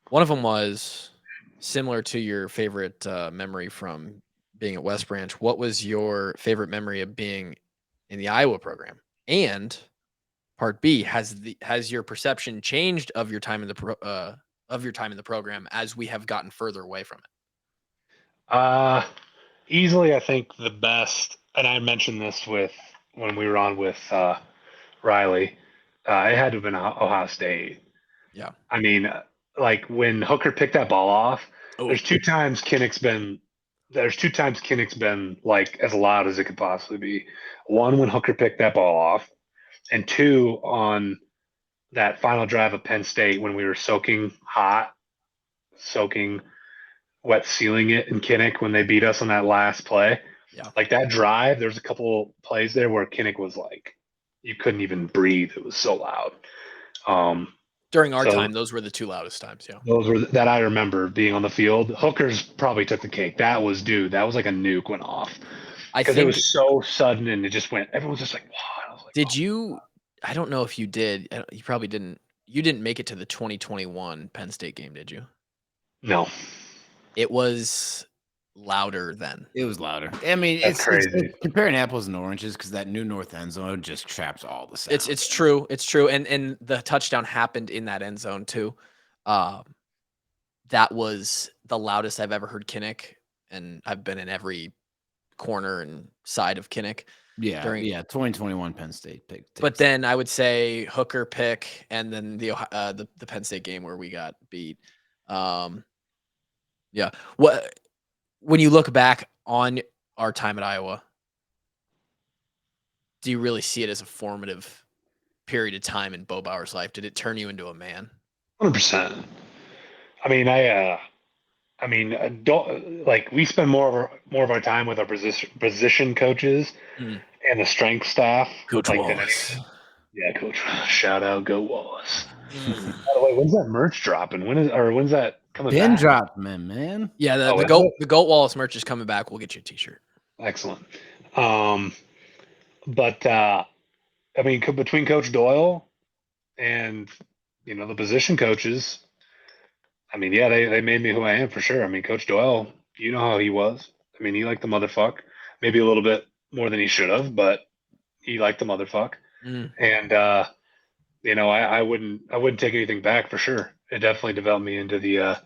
[SPEAKER 1] One of them was similar to your favorite memory from being at West Branch. What was your favorite memory of being in the Iowa program? And part B, has your perception changed of your time in the program as we have gotten further away from it?
[SPEAKER 3] Easily, I think the best, and I mentioned this when we were on with Riley. It had to have been Ohio State.
[SPEAKER 1] Yeah.
[SPEAKER 3] I mean, when Hooker picked that ball off, there's two times Kinnick's been as loud as it could possibly be. One, when Hooker picked that ball off, and two, on that final drive of Penn State when we were soaking wet sealing it in Kinnick when they beat us on that last play.
[SPEAKER 1] Yeah.
[SPEAKER 3] Like that drive, there's a couple plays there where Kinnick was like, you couldn't even breathe. It was so loud.
[SPEAKER 1] During our
[SPEAKER 3] So-
[SPEAKER 1] time, those were the two loudest times. Yeah.
[SPEAKER 3] Those were that I remember being on the field. Hookers probably took the cake. That was like a nuke went off
[SPEAKER 1] I
[SPEAKER 3] because it
[SPEAKER 1] think.
[SPEAKER 3] was so sudden and it just went. Everyone was just like, "Wow!" I was like,
[SPEAKER 1] Did
[SPEAKER 3] "Oh."
[SPEAKER 1] you? I don't know if you did. You probably didn't. You didn't make it to the 2021 Penn State game, did you?
[SPEAKER 3] No,
[SPEAKER 1] It was louder then.
[SPEAKER 2] It was louder. I mean,
[SPEAKER 3] That's crazy.
[SPEAKER 2] it's comparing apples and oranges because that new north end zone just traps all the sound.
[SPEAKER 1] It's true. It's true. And the touchdown happened in that end zone too. That was the loudest I've ever heard Kinnick, and I've been in every corner and side of Kinnick.
[SPEAKER 2] yeah,
[SPEAKER 1] during-
[SPEAKER 2] 2021 Penn State pick.
[SPEAKER 1] But then I would say Hooker pick, and then the Penn State game where we got beat. Yeah. What when you look back on our time at Iowa, do you really see it as a formative period of time in Bo Bauer's life? Did it turn you into a man?
[SPEAKER 3] 100%. I mean, don't like we spend more of our time with our position coaches
[SPEAKER 1] Mm.
[SPEAKER 3] and the strength staff.
[SPEAKER 1] Coach
[SPEAKER 3] than
[SPEAKER 1] Wallace.
[SPEAKER 3] anything. Yeah, Coach. Shout out, go Wallace.
[SPEAKER 1] Mm.
[SPEAKER 3] By the way, when's that merch dropping? When's that coming
[SPEAKER 2] Ben
[SPEAKER 3] back?
[SPEAKER 2] dropped, man.
[SPEAKER 1] Yeah,
[SPEAKER 3] Oh,
[SPEAKER 1] the
[SPEAKER 3] is
[SPEAKER 1] goat
[SPEAKER 3] it?
[SPEAKER 1] the goat Wallace merch is coming back. We'll get you a t-shirt.
[SPEAKER 3] Excellent. But I mean, between Coach Doyle and the position coaches, I mean, yeah, they made me who I am for sure. I mean, Coach Doyle, you know how he was. I mean, he liked the motherfuck, maybe a little bit more than he should have, but he liked the motherfuck.
[SPEAKER 1] Mm.
[SPEAKER 3] And I wouldn't take anything back for sure. It definitely developed me into the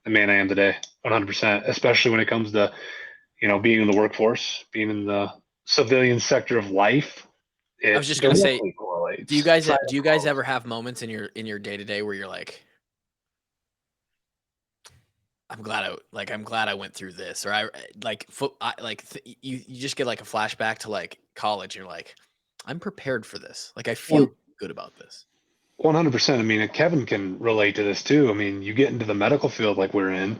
[SPEAKER 3] man I am today, 100%. Especially when it comes to being in the workforce, being in the civilian sector of life.
[SPEAKER 1] I was just gonna say,
[SPEAKER 3] correlates.
[SPEAKER 1] do you guys ever have moments in your day-to-day where you're like, I'm glad I went through this, or you just get like a flashback to like college. You're like, I'm prepared for this. Like I feel good about this.
[SPEAKER 3] 100%. I mean, Kevin can relate to this too. I mean, you get into the medical field like we're in.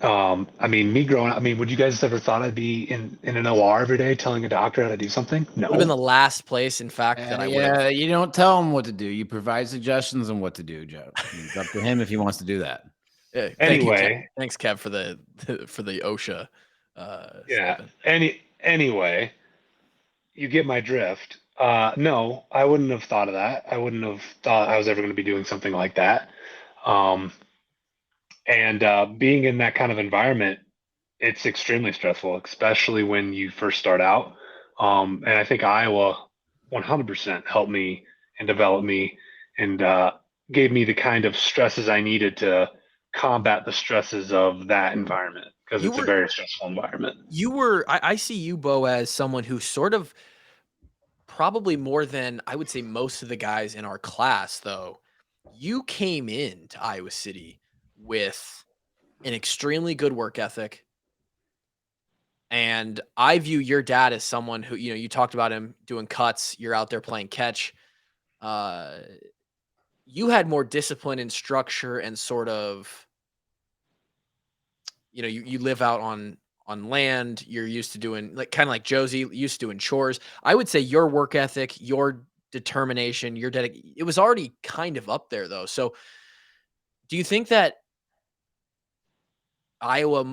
[SPEAKER 3] I mean, me growing up, I mean, would you guys ever thought I'd be in an OR every day telling a doctor how to do something? No.
[SPEAKER 1] Would have been the last place, in fact, that I would have.
[SPEAKER 2] Yeah, you don't tell him what to do. You provide suggestions on what to do, Joe. It's up to him if he wants to do that.
[SPEAKER 1] Yeah, thank you, Kev.
[SPEAKER 3] Anyway,
[SPEAKER 1] Thanks, Kev, for the OSHA.
[SPEAKER 3] yeah.
[SPEAKER 1] statement.
[SPEAKER 3] Anyway, you get my drift. No, I wouldn't have thought of that. I wouldn't have thought I was ever going to be doing something like that. And being in that kind of environment, it's extremely stressful, especially when you first start out. And I think Iowa 100% helped me and developed me and gave me the kind of stresses I needed to combat the stresses of that environment, because it's a very stressful environment.
[SPEAKER 1] I see you, Bo, as someone who sort of, probably more than I would say most of the guys in our class, though, you came into Iowa City with an extremely good work ethic. And I view your dad as someone who, you talked about him doing cuts. You're out there playing catch. You had more discipline and structure and sort of, you live out on land. You're used to doing kind of like Josie used to doing chores. I would say your work ethic, your determination, it was already kind of up there though. So do you think that Iowa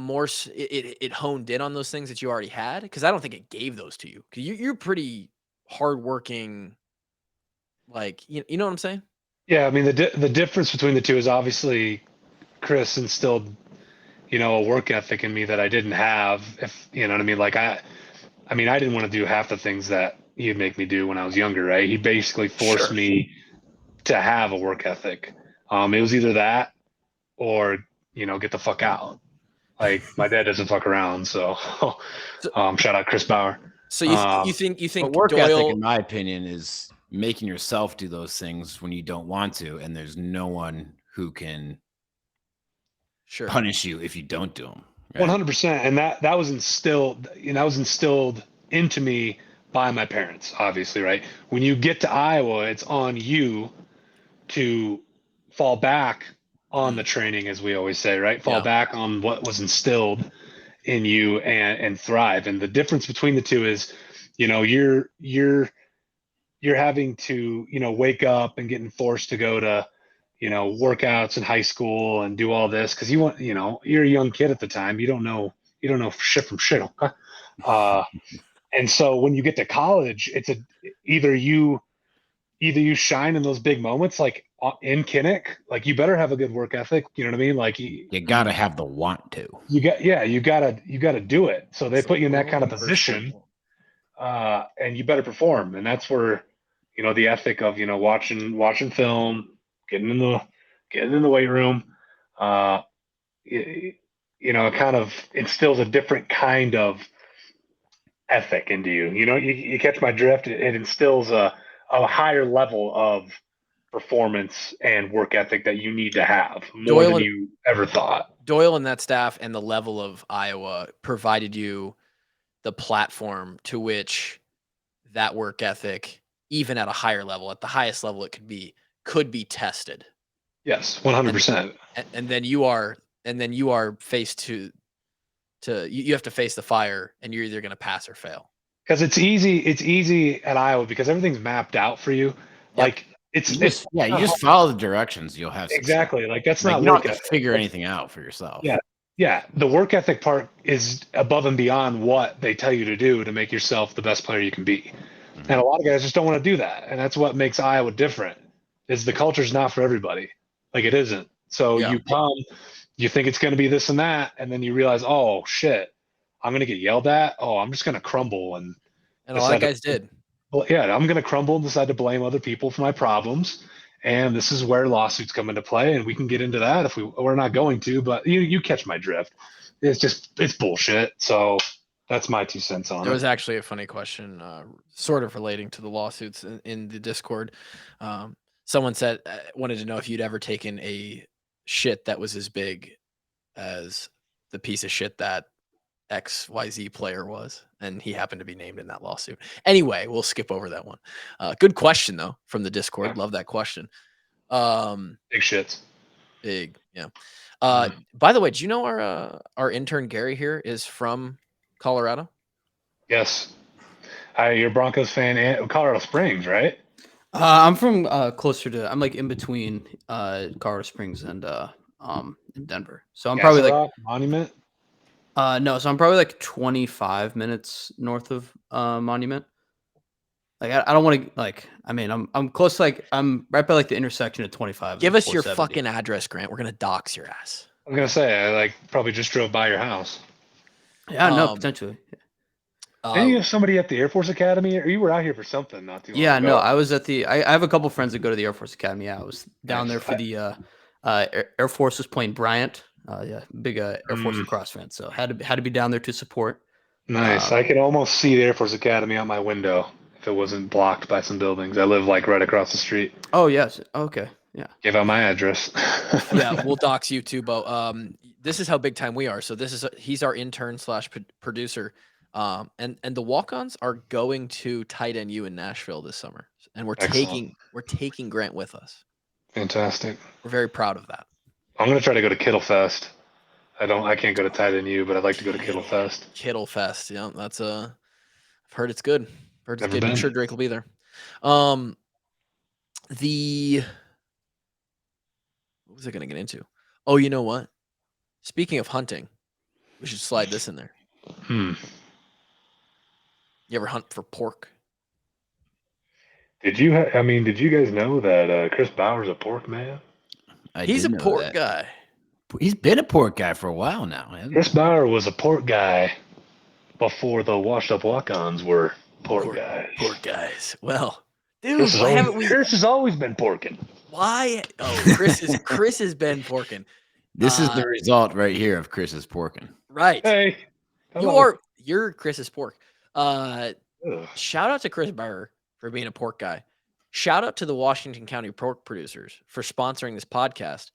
[SPEAKER 1] it honed in on those things that you already had? Because I don't think it gave those to you. Because you're pretty hardworking. Like you know what I'm saying?
[SPEAKER 3] Yeah, I mean the difference between the two is obviously Chris instilled a work ethic in me that I didn't have. If you know what I mean, like I didn't want to do half the things that he'd make me do when I was younger. Right? He basically forced me to have a work ethic. It was either that or get the fuck out. Like my dad doesn't fuck around, so shout out Chris Bauer.
[SPEAKER 1] So you think
[SPEAKER 2] But work ethic,
[SPEAKER 1] Doyle,
[SPEAKER 2] in my opinion, is making yourself do those things when you don't want to, and there's no one who can punish you if you don't do them.
[SPEAKER 3] 100%, and that was instilled. That was instilled into me by my parents, obviously, right? When you get to Iowa, it's on you to fall back on the training, as we always say, right? Fall
[SPEAKER 1] Yeah.
[SPEAKER 3] back on what was instilled in you and thrive. And the difference between the two is, you're having to, wake up and getting forced to go to, workouts in high school and do all this because you're a young kid at the time. You don't know shit from shit. Okay? And so when you get to college, it's either you shine in those big moments, like in Kinnick, like you better have a good work ethic. You know what I mean? Like
[SPEAKER 2] You gotta have the want to.
[SPEAKER 3] you gotta do it. So they put you in that kind of position, and you better perform. And that's where, the ethic of, watching film, getting in the weight room, it kind of instills a different kind of ethic into you. You catch my drift. It instills a higher level of performance and work ethic that you need to have more than you ever thought.
[SPEAKER 1] Doyle and that staff and the level of Iowa provided you the platform to which that work ethic, even at a higher level, at the highest level it could be tested.
[SPEAKER 3] Yes, 100%.
[SPEAKER 1] And then you are faced to you have to face the fire, and you're either going to pass or fail.
[SPEAKER 3] Because it's easy at Iowa because everything's mapped out for you.
[SPEAKER 1] Yep.
[SPEAKER 3] Like you
[SPEAKER 2] just follow the directions. You'll have success.
[SPEAKER 3] Exactly. Like that's
[SPEAKER 2] Like,
[SPEAKER 3] not
[SPEAKER 2] you don't
[SPEAKER 3] work
[SPEAKER 2] have to
[SPEAKER 3] ethic.
[SPEAKER 2] figure anything out for yourself.
[SPEAKER 3] Yeah. The work ethic part is above and beyond what they tell you to do to make yourself the best player you can be.
[SPEAKER 2] Mm-hmm.
[SPEAKER 3] And a lot of guys just don't want to do that. And that's what makes Iowa different. Is the culture's not for everybody. Like it isn't. So you come, you think it's going to be this and that, and then you realize, oh shit, I'm going to get yelled at. Oh, I'm just going to crumble and
[SPEAKER 1] a lot of guys did.
[SPEAKER 3] Well, yeah, I'm going to crumble and decide to blame other people for my problems. And this is where lawsuits come into play, and we can get into that if we're not going to. But you catch my drift. It's bullshit. So that's my 2 cents on it.
[SPEAKER 1] There was actually a funny question, sort of relating to the lawsuits in the Discord. Someone wanted to know if you'd ever taken a shit that was as big as the piece of shit that XYZ player was, and he happened to be named in that lawsuit. Anyway, we'll skip over that one. Good question though from the Discord. Love that question.
[SPEAKER 3] Big shits.
[SPEAKER 1] Big, yeah. By the way, do you know our intern Gary here is from Colorado?
[SPEAKER 3] Yes. You're a Broncos fan, Colorado Springs, right?
[SPEAKER 4] I'm from closer to. I'm like in between Colorado Springs and in Denver. So I'm probably like
[SPEAKER 3] Monument.
[SPEAKER 4] No, so I'm probably like 25 minutes north of Monument. Like I don't want to like. I mean, I'm close. Like I'm right by like the intersection of 25.
[SPEAKER 1] Give us your fucking address, Grant. We're gonna dox your ass.
[SPEAKER 3] I was gonna say I probably just drove by your house.
[SPEAKER 4] Yeah, no, potentially.
[SPEAKER 3] Didn't you have somebody at the Air Force Academy, or you were out here for something not too long ago?
[SPEAKER 4] No, I was at the. I have a couple friends that go to the Air Force Academy. Yeah, I was down there for the Air Force was playing Bryant. Big Air Force lacrosse fan, so had to be down there to support.
[SPEAKER 3] Nice. I could almost see the Air Force Academy out my window if it wasn't blocked by some buildings. I live like right across the street.
[SPEAKER 4] Oh yes. Okay. Yeah.
[SPEAKER 3] Give out my address.
[SPEAKER 1] Yeah, we'll dox you too, Bo. This is how big time we are. So he's our intern / producer. And the Walkons are going to Tight End U in Nashville this summer, and we're taking Grant with us.
[SPEAKER 3] Fantastic.
[SPEAKER 1] We're very proud of that.
[SPEAKER 3] I'm gonna try to go to Kittlefest. I can't go to Tight End U, but I'd like to go to Kittlefest.
[SPEAKER 1] Kittlefest, yeah, that's I've heard it's good.
[SPEAKER 3] Never been.
[SPEAKER 1] I'm sure Drake will be there. What was I gonna get into? Oh, you know what? Speaking of hunting, we should slide this in there. You ever hunt for pork?
[SPEAKER 3] Did you guys know that Chris Bauer's a pork man?
[SPEAKER 1] He's a pork guy.
[SPEAKER 2] He's been a pork guy for a while now.
[SPEAKER 3] Chris Bauer was a pork guy before the washed up walk-ons were pork guys.
[SPEAKER 1] Pork guys. Well, dude,
[SPEAKER 3] Chris has always been porking.
[SPEAKER 1] Why? Oh, Chris has been porking.
[SPEAKER 2] This is the result right here of Chris's porking.
[SPEAKER 1] Right.
[SPEAKER 3] Hey.
[SPEAKER 1] You're Chris's pork. Shout out to Chris Bauer for being a pork guy. Shout out to the Washington County pork producers for sponsoring this podcast.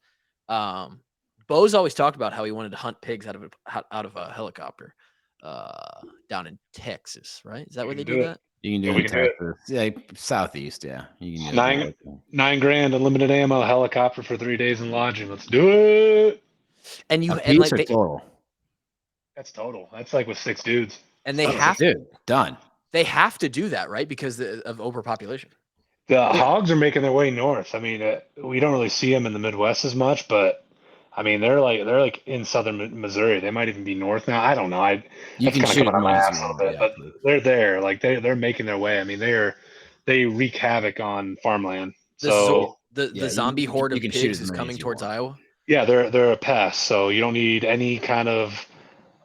[SPEAKER 1] Bo's always talked about how he wanted to hunt pigs out of a helicopter. down in Texas, right? Is that where
[SPEAKER 3] can
[SPEAKER 1] they
[SPEAKER 3] do
[SPEAKER 1] do
[SPEAKER 3] it.
[SPEAKER 1] that?
[SPEAKER 2] You can do
[SPEAKER 3] Yeah,
[SPEAKER 2] it
[SPEAKER 3] we
[SPEAKER 2] in
[SPEAKER 3] can do it.
[SPEAKER 2] Texas. Yeah, southeast. Yeah, you can do it.
[SPEAKER 3] Nine $9,000 unlimited ammo, helicopter for 3 days and lodging. Let's do it.
[SPEAKER 1] And you
[SPEAKER 2] A
[SPEAKER 1] and
[SPEAKER 2] piece
[SPEAKER 1] like
[SPEAKER 2] or
[SPEAKER 1] they
[SPEAKER 2] total?
[SPEAKER 3] That's total. That's like with 6 dudes.
[SPEAKER 1] and they
[SPEAKER 2] Oh,
[SPEAKER 1] have
[SPEAKER 2] dude, done.
[SPEAKER 1] to do that, right? Because of overpopulation.
[SPEAKER 3] The hogs are making their way north. I mean, we don't really see them in the Midwest as much, but I mean, they're like in southern Missouri. They might even be north now. I don't know.
[SPEAKER 2] You
[SPEAKER 3] That's
[SPEAKER 2] can
[SPEAKER 3] kind of
[SPEAKER 2] shoot
[SPEAKER 3] coming
[SPEAKER 2] as
[SPEAKER 3] on my
[SPEAKER 2] much as
[SPEAKER 3] ass
[SPEAKER 2] you
[SPEAKER 3] a little
[SPEAKER 2] want.
[SPEAKER 3] bit,
[SPEAKER 2] Yeah,
[SPEAKER 3] but
[SPEAKER 2] please.
[SPEAKER 3] they're there. Like they're making their way. I mean, they wreak havoc on farmland.
[SPEAKER 1] The
[SPEAKER 3] So
[SPEAKER 1] the zombie horde
[SPEAKER 2] you
[SPEAKER 1] of
[SPEAKER 2] can shoot
[SPEAKER 1] pigs
[SPEAKER 2] as
[SPEAKER 1] is
[SPEAKER 2] many
[SPEAKER 1] coming
[SPEAKER 2] as you
[SPEAKER 1] towards
[SPEAKER 2] want.
[SPEAKER 1] Iowa.
[SPEAKER 3] yeah, they're a pest. So you don't need any kind of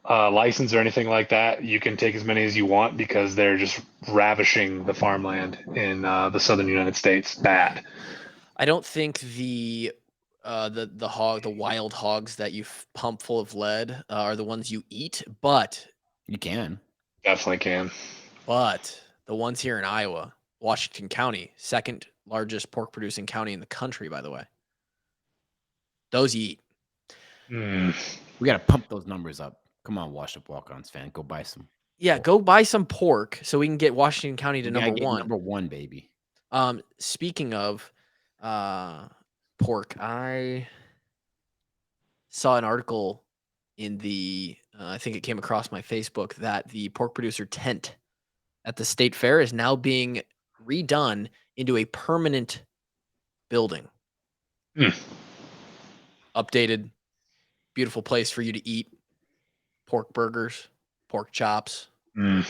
[SPEAKER 3] license or anything like that. You can take as many as you want because they're just ravishing the farmland in the southern United States. Bad.
[SPEAKER 1] I don't think the wild hogs that you pump full of lead are the ones you eat, but
[SPEAKER 2] You can.
[SPEAKER 3] Definitely can.
[SPEAKER 1] the ones here in Iowa, Washington County, second largest pork producing county in the country, by the way. Those you eat.
[SPEAKER 3] Mm.
[SPEAKER 2] We got to pump those numbers up. Come on, Wash Up Walkons fan, go buy some.
[SPEAKER 1] Yeah, go buy some pork so we can get Washington County to
[SPEAKER 2] We gotta
[SPEAKER 1] number
[SPEAKER 2] get
[SPEAKER 1] one.
[SPEAKER 2] Number one, baby.
[SPEAKER 1] Speaking of pork, I saw an article in the I think it came across my Facebook that the pork producer tent at the state fair is now being redone into a permanent building. Updated, beautiful place for you to eat pork burgers, pork chops.
[SPEAKER 3] Mm.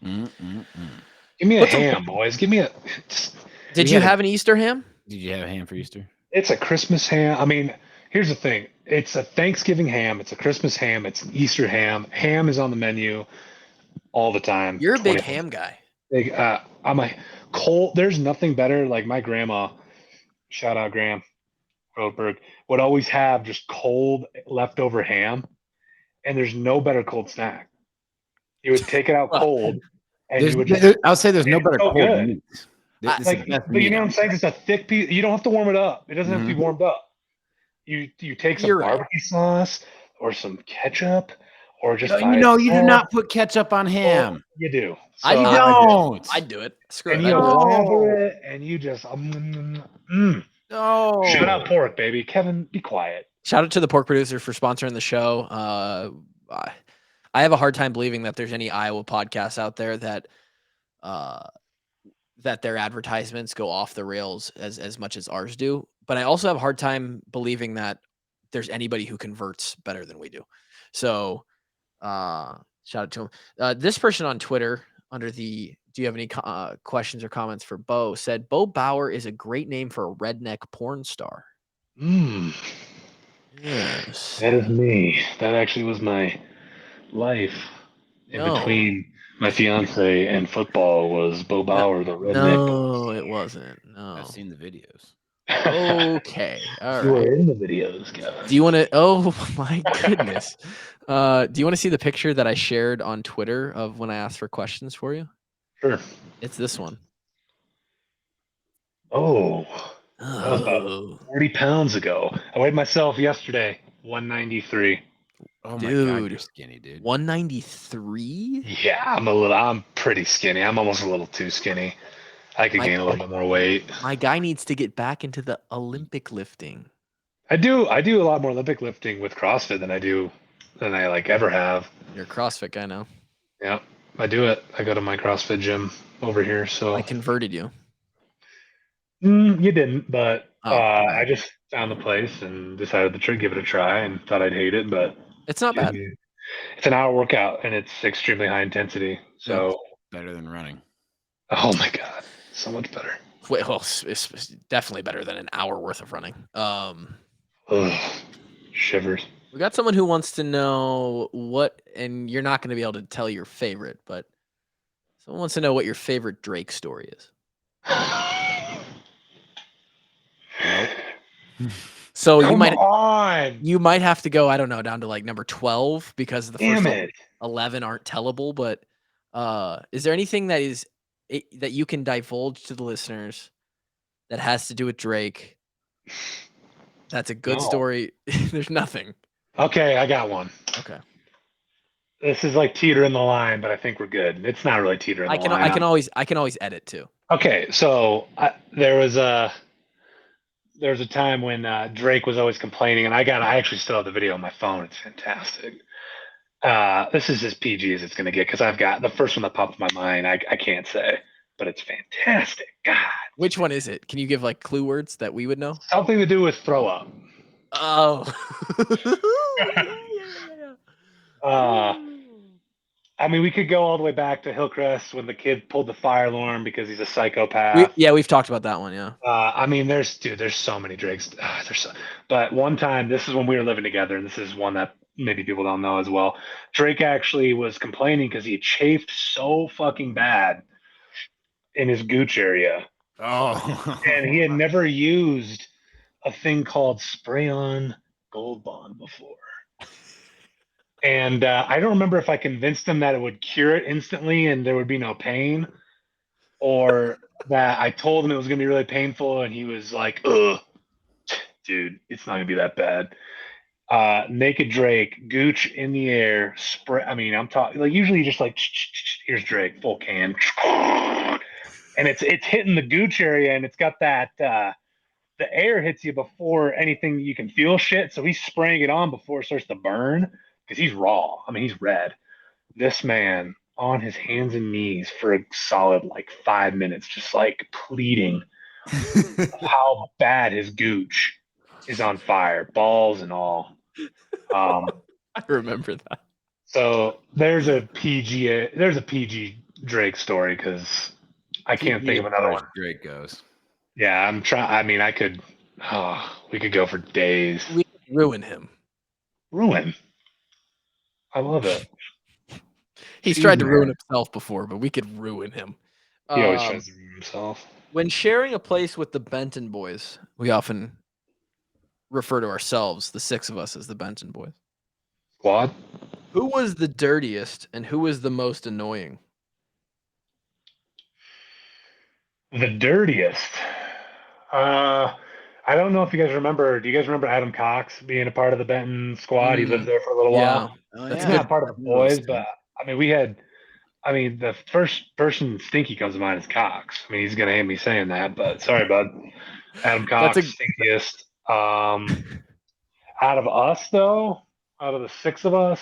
[SPEAKER 2] Mm-mm-mm.
[SPEAKER 3] Give me a
[SPEAKER 1] What's a-
[SPEAKER 3] ham, boys. Give me a.
[SPEAKER 1] Did
[SPEAKER 2] We
[SPEAKER 1] you
[SPEAKER 2] had a-
[SPEAKER 1] have an Easter ham?
[SPEAKER 2] Did you have a ham for Easter?
[SPEAKER 3] It's a Christmas ham. I mean, here's the thing. It's a Thanksgiving ham. It's a Christmas ham. It's an Easter ham. Ham is on the menu all the time.
[SPEAKER 1] You're a big
[SPEAKER 3] 24.
[SPEAKER 1] ham guy.
[SPEAKER 3] Big, I'm a cold. There's nothing better. Like my grandma, shout out Graham Roadberg, would always have just cold leftover ham, and there's no better cold snack. You would take it out cold, and you would just.
[SPEAKER 2] I'll say there's no
[SPEAKER 3] It's
[SPEAKER 2] better
[SPEAKER 3] so
[SPEAKER 2] cold
[SPEAKER 3] good.
[SPEAKER 2] meat.
[SPEAKER 1] I-
[SPEAKER 2] This is
[SPEAKER 3] Like,
[SPEAKER 2] the best
[SPEAKER 3] but you
[SPEAKER 2] meat
[SPEAKER 3] know what I'm
[SPEAKER 2] out
[SPEAKER 3] saying? Just a thick piece. You don't have to warm it up. It doesn't have to be
[SPEAKER 2] Mhm.
[SPEAKER 3] warmed up. You take some
[SPEAKER 1] You're right.
[SPEAKER 3] barbecue sauce or some ketchup or just
[SPEAKER 2] there.
[SPEAKER 3] buy
[SPEAKER 2] No, you do
[SPEAKER 3] itself.
[SPEAKER 2] not put ketchup on
[SPEAKER 3] Well,
[SPEAKER 2] ham.
[SPEAKER 3] you do.
[SPEAKER 1] I
[SPEAKER 2] You
[SPEAKER 3] So
[SPEAKER 1] do.
[SPEAKER 2] don't.
[SPEAKER 1] I'd do it. Screw
[SPEAKER 3] and
[SPEAKER 1] it.
[SPEAKER 3] you
[SPEAKER 1] I'd do it.
[SPEAKER 3] lather it, and you just
[SPEAKER 2] No.
[SPEAKER 3] Shout out pork, baby. Kevin, be quiet.
[SPEAKER 1] Shout out to the pork producer for sponsoring the show. I have a hard time believing that there's any Iowa podcasts out there that their advertisements go off the rails as much as ours do. But I also have a hard time believing that there's anybody who converts better than we do. So shout out to him. This person on Twitter under the do you have any questions or comments for Bo said Bo Bauer is a great name for a redneck porn star. Yes.
[SPEAKER 3] That is me. That actually was my life in between my fiance and football was Bo Bauer, the redneck.
[SPEAKER 1] No, it wasn't. No.
[SPEAKER 2] I've seen the videos.
[SPEAKER 1] Okay. All
[SPEAKER 3] You
[SPEAKER 1] right.
[SPEAKER 3] were in the videos, Kevin.
[SPEAKER 1] Do you want to? Oh my goodness. Do you want to see the picture that I shared on Twitter of when I asked for questions for you?
[SPEAKER 3] Sure.
[SPEAKER 1] It's this one.
[SPEAKER 3] Oh, that was about
[SPEAKER 1] Oh,
[SPEAKER 3] 40 pounds ago. I weighed myself yesterday, 193.
[SPEAKER 2] Oh my god,
[SPEAKER 1] Dude.
[SPEAKER 2] you're skinny, dude.
[SPEAKER 1] 193?
[SPEAKER 3] Yeah, I'm pretty skinny. I'm almost a little too skinny. I could gain a little bit more weight.
[SPEAKER 1] My guy needs to get back into the Olympic lifting.
[SPEAKER 3] I do a lot more Olympic lifting with CrossFit than I like ever have.
[SPEAKER 1] You're a CrossFit guy now.
[SPEAKER 3] Yeah, I do it. I go to my CrossFit gym over here. So
[SPEAKER 1] I converted you.
[SPEAKER 3] You didn't, but
[SPEAKER 1] Oh,
[SPEAKER 3] I just found the place and decided to give it a try and thought I'd hate it, but
[SPEAKER 1] it's not bad.
[SPEAKER 3] it's an hour workout and it's extremely high intensity. So
[SPEAKER 2] Better than running.
[SPEAKER 3] oh my god, so much better.
[SPEAKER 1] Well, it's definitely better than an hour worth of running.
[SPEAKER 3] Ugh, shivers.
[SPEAKER 1] We got someone who wants to know what, and you're not going to be able to tell your favorite, but someone wants to know what your favorite Drake story is. So
[SPEAKER 3] Come
[SPEAKER 1] you might have to go, I don't know, down to like number 12 because the
[SPEAKER 3] Damn
[SPEAKER 1] first
[SPEAKER 3] it.
[SPEAKER 1] 11 aren't tellable. But is there anything that you can divulge to the listeners that has to do with Drake? That's a good
[SPEAKER 3] No.
[SPEAKER 1] story. There's nothing.
[SPEAKER 3] Okay, I got one.
[SPEAKER 1] Okay.
[SPEAKER 3] This is like teetering the line, but I think we're good. It's not really teetering the line.
[SPEAKER 1] I can always edit too.
[SPEAKER 3] Okay, so there was a time when Drake was always complaining, and I actually still have the video on my phone. It's fantastic. This is as PG as it's going to get because I've got the first one that popped in my mind. I can't say, but it's fantastic. God,
[SPEAKER 1] Which one is it? Can you give like clue words that we would know?
[SPEAKER 3] something to do with throw up.
[SPEAKER 1] Oh.
[SPEAKER 3] I mean, we could go all the way back to Hillcrest when the kid pulled the fire alarm because he's a psychopath.
[SPEAKER 1] We've talked about that one. Yeah.
[SPEAKER 3] I mean, there's so many Drakes. But one time, this is when we were living together, and this is one that maybe people don't know as well. Drake actually was complaining because he chafed so fucking bad in his gooch area,
[SPEAKER 2] Oh.
[SPEAKER 3] and he had never used a thing called spray-on Gold Bond before. And I don't remember if I convinced him that it would cure it instantly and there would be no pain, or that I told him it was going to be really painful and he was like, ugh, dude, it's not going to be that bad. Naked Drake, gooch in the air, spray. I mean, I'm talking like usually just like, here's Drake, full can. And it's hitting the gooch area and it's got that, the air hits you before anything you can feel shit. So he's spraying it on before it starts to burn because he's raw. I mean, he's red. This man on his hands and knees for a solid like 5 minutes, just like pleading how bad his gooch is on fire, balls and all.
[SPEAKER 1] I remember that.
[SPEAKER 3] So there's a PG Drake story because I can't think of another one.
[SPEAKER 2] Drake goes.
[SPEAKER 3] Yeah, I'm trying. I mean, we could go for days.
[SPEAKER 1] We ruin him.
[SPEAKER 3] Ruin. I love it.
[SPEAKER 1] He's tried to ruin himself before, but we could ruin him.
[SPEAKER 3] He always tries to ruin himself.
[SPEAKER 1] When sharing a place with the Benton boys, we often refer to ourselves, the six of us, as the Benton boys.
[SPEAKER 3] Squad?
[SPEAKER 1] Who was the dirtiest and who was the most annoying?
[SPEAKER 3] The dirtiest. I don't know if you guys remember. Do you guys remember Adam Cox being a part of the Benton Squad? He lived there for a little while.
[SPEAKER 2] Oh,
[SPEAKER 3] That's
[SPEAKER 2] yeah.
[SPEAKER 3] not part of the boys, but I mean, the first person stinky comes to mind is Cox. I mean, he's gonna hate me saying that, but sorry, bud. Adam Cox, stinkiest. Out of us, though, out of the six of us,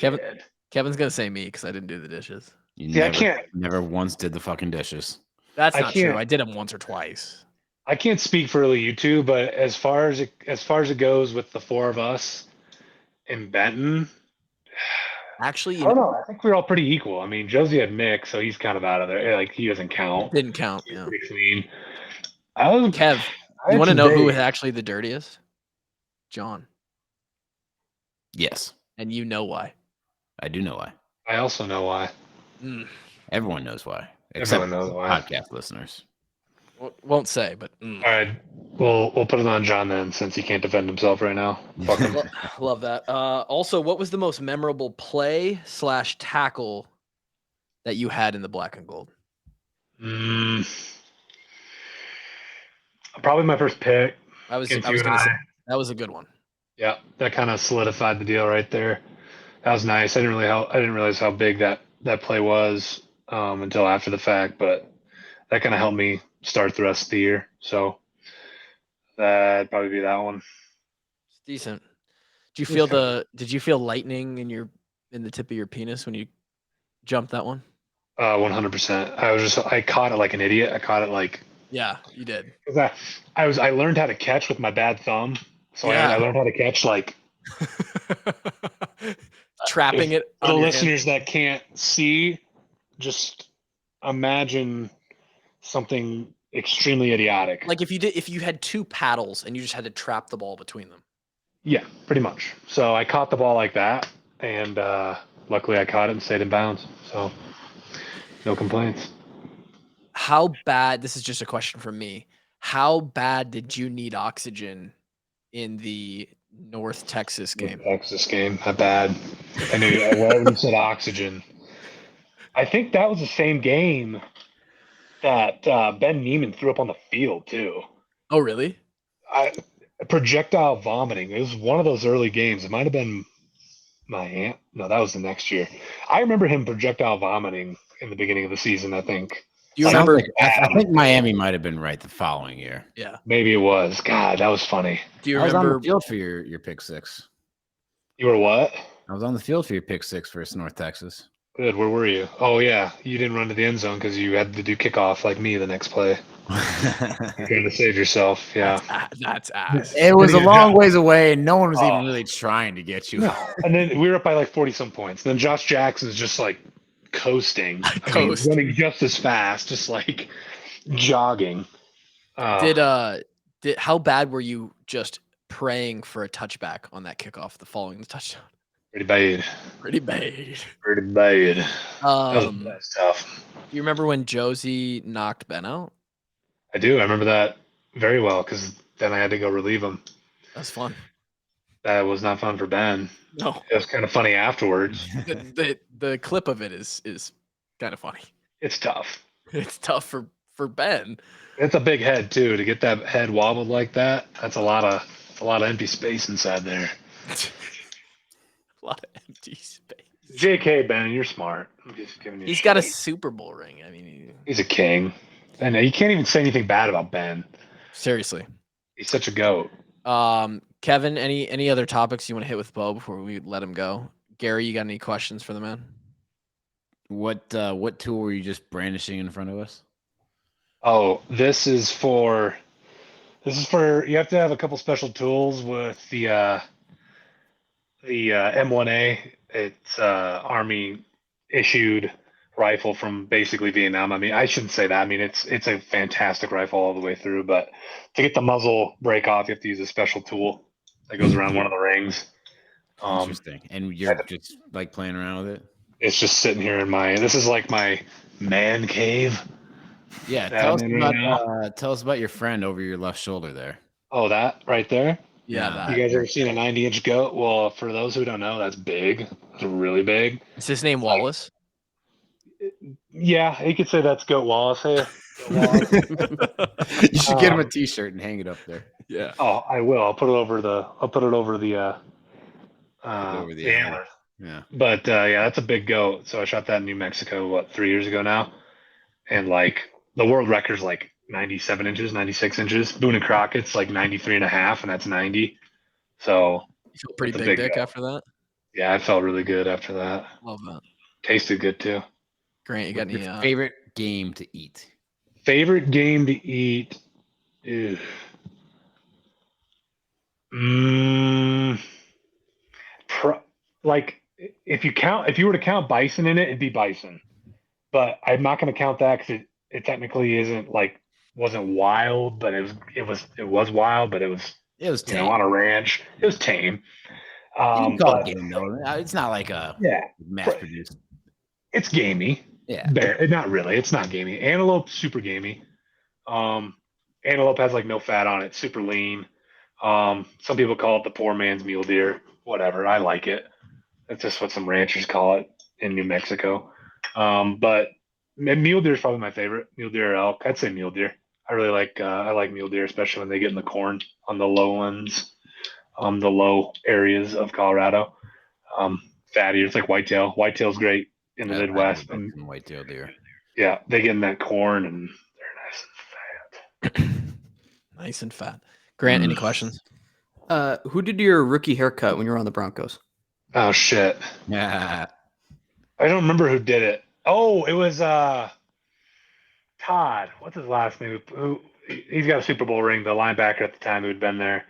[SPEAKER 1] Kevin's gonna say me because I didn't do the dishes.
[SPEAKER 3] I can't.
[SPEAKER 2] Never once did the fucking dishes.
[SPEAKER 1] That's not true. I did them once or twice.
[SPEAKER 3] I can't speak for really you two, but as far as it goes with the four of us in Benton,
[SPEAKER 1] actually,
[SPEAKER 3] I don't know. I think we're all pretty equal. I mean, Josie had Mick, so he's kind of out of there. Like he doesn't count.
[SPEAKER 1] Didn't count.
[SPEAKER 3] He's
[SPEAKER 1] Yeah.
[SPEAKER 3] pretty clean.
[SPEAKER 1] Kev, you want to know who was actually the dirtiest? John.
[SPEAKER 2] Yes.
[SPEAKER 1] And you know why.
[SPEAKER 2] I do know why.
[SPEAKER 3] I also know why.
[SPEAKER 2] Everyone knows why.
[SPEAKER 3] Everyone knows why.
[SPEAKER 2] Podcast listeners.
[SPEAKER 1] Won't say, but
[SPEAKER 3] all right, we'll put it on John then, since he can't defend himself right now. Fuck him.
[SPEAKER 1] Love that. Also, what was the most memorable play/tackle that you had in the black and gold?
[SPEAKER 3] Probably my first pick.
[SPEAKER 1] I was gonna say that was a good one.
[SPEAKER 3] Yeah, that kind of solidified the deal right there. That was nice. I didn't realize how big that play was until after the fact, but that kind of helped me start the rest of the year. So that'd probably be that one.
[SPEAKER 1] It's decent. Did you feel lightning in the tip of your penis when you jumped that one?
[SPEAKER 3] 100%. I caught it like an idiot. I caught it like.
[SPEAKER 1] Yeah, you did.
[SPEAKER 3] I learned how to catch with my bad thumb. So I learned how to catch like.
[SPEAKER 1] Trapping it.
[SPEAKER 3] For the listeners that can't see, just imagine something extremely idiotic.
[SPEAKER 1] Like if you had two paddles and you just had to trap the ball between them.
[SPEAKER 3] Yeah, pretty much. So I caught the ball like that, and luckily I caught it and stayed in bounds. So no complaints.
[SPEAKER 1] How bad? This is just a question from me. How bad did you need oxygen in the North Texas game?
[SPEAKER 3] How bad? I knew when you said oxygen. I think that was the same game that Ben Neiman threw up on the field too.
[SPEAKER 1] Oh, really?
[SPEAKER 3] Projectile vomiting. It was one of those early games. It might have been my aunt. No, that was the next year. I remember him projectile vomiting in the beginning of the season. I think.
[SPEAKER 1] Do you
[SPEAKER 2] Sounds
[SPEAKER 1] remember?
[SPEAKER 2] like I think Miami might have been right the following year.
[SPEAKER 1] Yeah.
[SPEAKER 3] Maybe it was. God, that was funny.
[SPEAKER 1] Do you
[SPEAKER 2] I was on the
[SPEAKER 1] remember?
[SPEAKER 2] field for your pick six.
[SPEAKER 3] You were what?
[SPEAKER 2] I was on the field for your pick six versus North Texas.
[SPEAKER 3] Good. Where were you? Oh yeah, you didn't run to the end zone because you had to do kickoff like me the next play. You're trying to save yourself. Yeah.
[SPEAKER 1] That's ass.
[SPEAKER 2] It was a
[SPEAKER 3] Yeah.
[SPEAKER 2] long ways away, and no one was
[SPEAKER 3] Oh.
[SPEAKER 2] even really trying to get you.
[SPEAKER 3] No. And then we were up by like 40 some points. Then Josh Jackson's just like coasting. I mean,
[SPEAKER 1] Coast.
[SPEAKER 3] running just as fast, just like jogging.
[SPEAKER 1] Did how bad were you just praying for a touchback on that kickoff, the following the touchdown?
[SPEAKER 3] Pretty bad.
[SPEAKER 1] Pretty bad.
[SPEAKER 3] Pretty bad. That was tough.
[SPEAKER 1] You remember when Josie knocked Ben out?
[SPEAKER 3] I do. I remember that very well because then I had to go relieve him.
[SPEAKER 1] That's fun.
[SPEAKER 3] That was not fun for Ben.
[SPEAKER 1] No,
[SPEAKER 3] It was kind of funny afterwards.
[SPEAKER 1] the clip of it is kind of funny.
[SPEAKER 3] It's tough.
[SPEAKER 1] It's tough for Ben.
[SPEAKER 3] It's a big head too. To get that head wobbled like that, that's a lot of empty space inside there.
[SPEAKER 1] A lot of empty space.
[SPEAKER 3] JK, Ben, you're smart. I'm just giving you
[SPEAKER 1] He's got a
[SPEAKER 3] shit.
[SPEAKER 1] Super Bowl ring. I mean,
[SPEAKER 3] He's a king. And you can't even say anything bad about Ben.
[SPEAKER 1] seriously.
[SPEAKER 3] He's such a goat.
[SPEAKER 1] Kevin, any other topics you want to hit with Bo before we let him go? Gary, you got any questions for the man?
[SPEAKER 2] What tool were you just brandishing in front of us?
[SPEAKER 3] Oh, this is for you have to have a couple special tools with the M1A. It's Army issued rifle from basically Vietnam. I mean, I shouldn't say that. I mean, it's a fantastic rifle all the way through, but to get the muzzle break off, you have to use a special tool that goes around one of the rings.
[SPEAKER 2] Interesting. And you're just like playing around with it?
[SPEAKER 3] It's just sitting here in this is like my man cave.
[SPEAKER 2] Yeah.
[SPEAKER 3] that
[SPEAKER 2] Tell
[SPEAKER 3] I'm
[SPEAKER 2] us
[SPEAKER 3] in right
[SPEAKER 2] about tell us about your friend over your left shoulder there.
[SPEAKER 3] Oh, that right there.
[SPEAKER 1] Yeah,
[SPEAKER 2] Yeah.
[SPEAKER 1] that.
[SPEAKER 3] You guys ever seen a 90-inch goat? Well, for those who don't know, that's big. It's really big.
[SPEAKER 1] Is his name Wallace?
[SPEAKER 3] Yeah, you could say that's Goat Wallace. Hey, Goat Wallace.
[SPEAKER 2] You should get him a t-shirt and hang it up there.
[SPEAKER 1] Yeah.
[SPEAKER 3] Oh, I will. I'll put it over the
[SPEAKER 2] over the
[SPEAKER 3] antler.
[SPEAKER 2] Yeah.
[SPEAKER 3] But yeah, that's a big goat. So I shot that in New Mexico, 3 years ago now, and like the world record's like 97 inches, 96 inches. Boone and Crockett's like 93 and a half, and that's 90. So
[SPEAKER 1] You feel pretty
[SPEAKER 3] That's a
[SPEAKER 1] big
[SPEAKER 3] big
[SPEAKER 1] dick
[SPEAKER 3] goat.
[SPEAKER 1] after that?
[SPEAKER 3] yeah, I felt really good after that.
[SPEAKER 1] Love that.
[SPEAKER 3] Tasted good too.
[SPEAKER 1] Grant, you got
[SPEAKER 2] What's
[SPEAKER 1] any
[SPEAKER 2] your favorite game to eat?
[SPEAKER 3] Favorite game to eat? Ew. Like if you were to count bison in it, it'd be bison. But I'm not going to count that because it technically wasn't wild, but it was wild, but it was
[SPEAKER 2] It was tame.
[SPEAKER 3] on a ranch. It was tame.
[SPEAKER 2] You can call
[SPEAKER 3] But
[SPEAKER 2] it game though. It's not like a
[SPEAKER 3] yeah,
[SPEAKER 2] mass produced.
[SPEAKER 3] it's gamey.
[SPEAKER 2] Yeah.
[SPEAKER 3] Bear, not really. It's not gamey. Antelope, super gamey. Antelope has like no fat on it, super lean. Some people call it the poor man's mule deer. Whatever. I like it. That's just what some ranchers call it in New Mexico. But mule deer is probably my favorite. Mule deer or elk. I'd say mule deer. I really like I like mule deer, especially when they get in the corn on the lowlands, the low areas of Colorado. Fattier. It's like whitetail. Whitetail's great in the
[SPEAKER 2] Yeah, I
[SPEAKER 3] Midwest.
[SPEAKER 2] really like some whitetail deer.
[SPEAKER 3] Yeah, they get in that corn and they're nice and fat.
[SPEAKER 1] nice and fat? Grant, any questions?
[SPEAKER 4] Who did your rookie haircut when you were on the Broncos?
[SPEAKER 3] Oh shit.
[SPEAKER 2] Yeah.
[SPEAKER 3] I don't remember who did it. Oh, it was Todd. What's his last name? He's got a Super Bowl ring, the linebacker at the time who'd been there.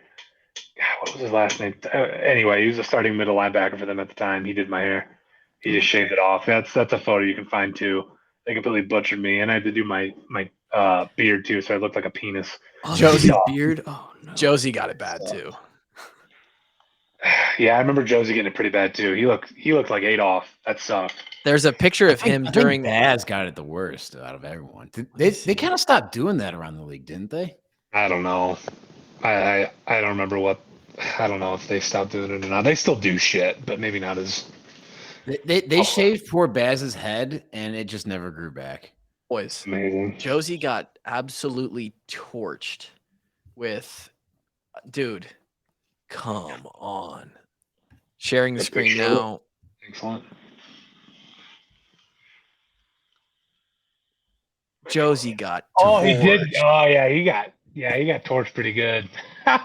[SPEAKER 3] God, what was his last name? Anyway, he was a starting middle linebacker for them at the time. He did my hair. He just shaved it off. That's a photo you can find too. They completely butchered me, and I had to do my beard too, so I looked like a penis.
[SPEAKER 4] Oh,
[SPEAKER 1] Josie.
[SPEAKER 4] his beard. Oh no.
[SPEAKER 1] Josie got it bad too.
[SPEAKER 3] Yeah, I remember Josie getting it pretty bad too. He looked like Adolf. That sucked.
[SPEAKER 1] There's a picture of him
[SPEAKER 2] I think
[SPEAKER 1] during.
[SPEAKER 2] Baz got it the worst out of everyone. They kind of stopped doing that around the league, didn't they?
[SPEAKER 3] I don't know. I don't remember what. I don't know if they stopped doing it or not. They still do shit, but maybe not as.
[SPEAKER 2] They shaved poor Baz's head, and it just never grew back.
[SPEAKER 1] Boys,
[SPEAKER 3] Amazing.
[SPEAKER 1] Josie got absolutely torched with, dude. Come on. Sharing the
[SPEAKER 3] Good
[SPEAKER 1] screen
[SPEAKER 3] picture.
[SPEAKER 1] now.
[SPEAKER 3] Excellent.
[SPEAKER 1] Josie got
[SPEAKER 3] Oh, he did.
[SPEAKER 1] torched.
[SPEAKER 3] Oh, yeah, he got torched pretty good. Oh,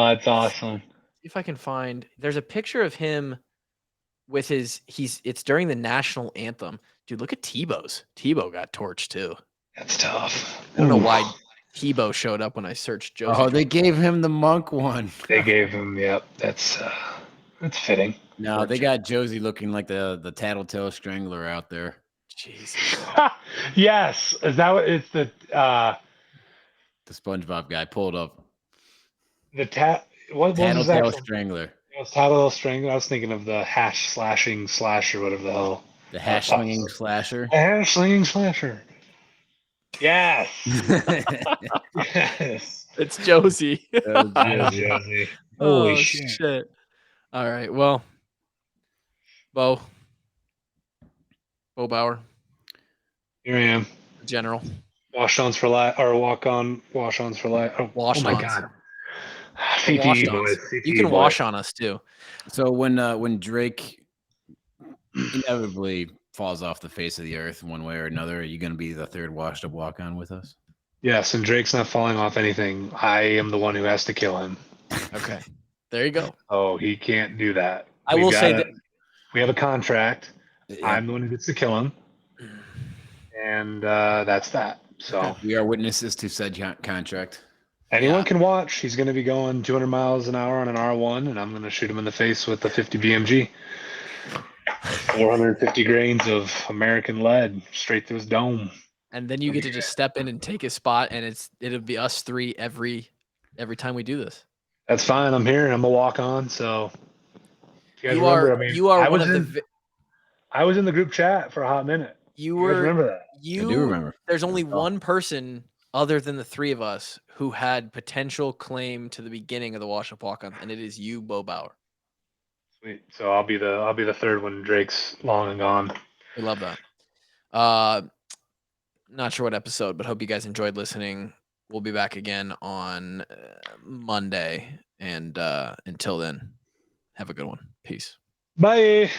[SPEAKER 3] that's awesome.
[SPEAKER 1] See if I can find. There's a picture of him with his. It's during the national anthem. Dude, look at Tebow's. Tebow got torched too.
[SPEAKER 3] That's tough.
[SPEAKER 1] I don't know
[SPEAKER 3] Ooh.
[SPEAKER 1] why Tebow showed up when I searched Josie.
[SPEAKER 2] Oh, they gave him the monk one.
[SPEAKER 3] They gave him. Yep, that's fitting.
[SPEAKER 2] No, they got Josie looking like the Tattletale Strangler out there.
[SPEAKER 1] Jesus.
[SPEAKER 3] Yes, is that what it's the
[SPEAKER 2] The SpongeBob guy pulled up.
[SPEAKER 3] what was his
[SPEAKER 2] Tattletale
[SPEAKER 3] actual?
[SPEAKER 2] Strangler.
[SPEAKER 3] It was Tattletale Strangler. I was thinking of the hash slashing slasher, whatever the hell.
[SPEAKER 2] The hash slinging slasher.
[SPEAKER 3] Hash slinging slasher. Yes. Yes.
[SPEAKER 1] It's Josie.
[SPEAKER 3] That is Josie. Holy shit.
[SPEAKER 1] All right. Well, Bo Bauer,
[SPEAKER 3] Here I am.
[SPEAKER 1] General.
[SPEAKER 3] Wash-ons for life, or wash-ons for life. Oh my
[SPEAKER 1] Wash-ons.
[SPEAKER 3] god.
[SPEAKER 1] The
[SPEAKER 3] CTE
[SPEAKER 1] wash-ons.
[SPEAKER 3] boys.
[SPEAKER 1] You
[SPEAKER 3] CTE
[SPEAKER 1] can
[SPEAKER 3] boys.
[SPEAKER 1] wash on us too.
[SPEAKER 2] So when Drake inevitably falls off the face of the earth one way or another, are you going to be the third washed up walk-on with us?
[SPEAKER 3] Yes, and Drake's not falling off anything. I am the one who has to kill him.
[SPEAKER 1] Okay. There you go.
[SPEAKER 3] Oh, he can't do that.
[SPEAKER 1] I will say that
[SPEAKER 3] we have a contract.
[SPEAKER 2] Yep.
[SPEAKER 3] I'm the one who gets to kill him, and that's that. So
[SPEAKER 2] We are witnesses to said contract.
[SPEAKER 3] anyone can watch. He's going to be going 200 miles an hour on an R1, and I'm going to shoot him in the face with the 50 BMG. 450 grains of American lead straight through his dome.
[SPEAKER 1] and then you get to just step in and take his spot, and it'll be us three every time we do this.
[SPEAKER 3] That's fine. I'm here. I'm a walk-on. So you guys
[SPEAKER 1] You
[SPEAKER 3] remember?
[SPEAKER 1] are
[SPEAKER 3] I mean,
[SPEAKER 1] you are
[SPEAKER 3] I
[SPEAKER 1] one
[SPEAKER 3] was
[SPEAKER 1] of
[SPEAKER 3] in,
[SPEAKER 1] the
[SPEAKER 3] I was in the group chat for a hot minute.
[SPEAKER 1] you
[SPEAKER 3] You guys
[SPEAKER 1] were
[SPEAKER 3] remember that?
[SPEAKER 2] I do remember.
[SPEAKER 1] There's only
[SPEAKER 3] Oh.
[SPEAKER 1] one person other than the three of us who had potential claim to the beginning of the Wash Up Walk On, and it is you, Bo Bauer.
[SPEAKER 3] Sweet. So I'll be the third when Drake's long and gone.
[SPEAKER 1] We love that. Not sure what episode, but hope you guys enjoyed listening. We'll be back again on Monday, and until then, have a good one. Peace.
[SPEAKER 3] Bye.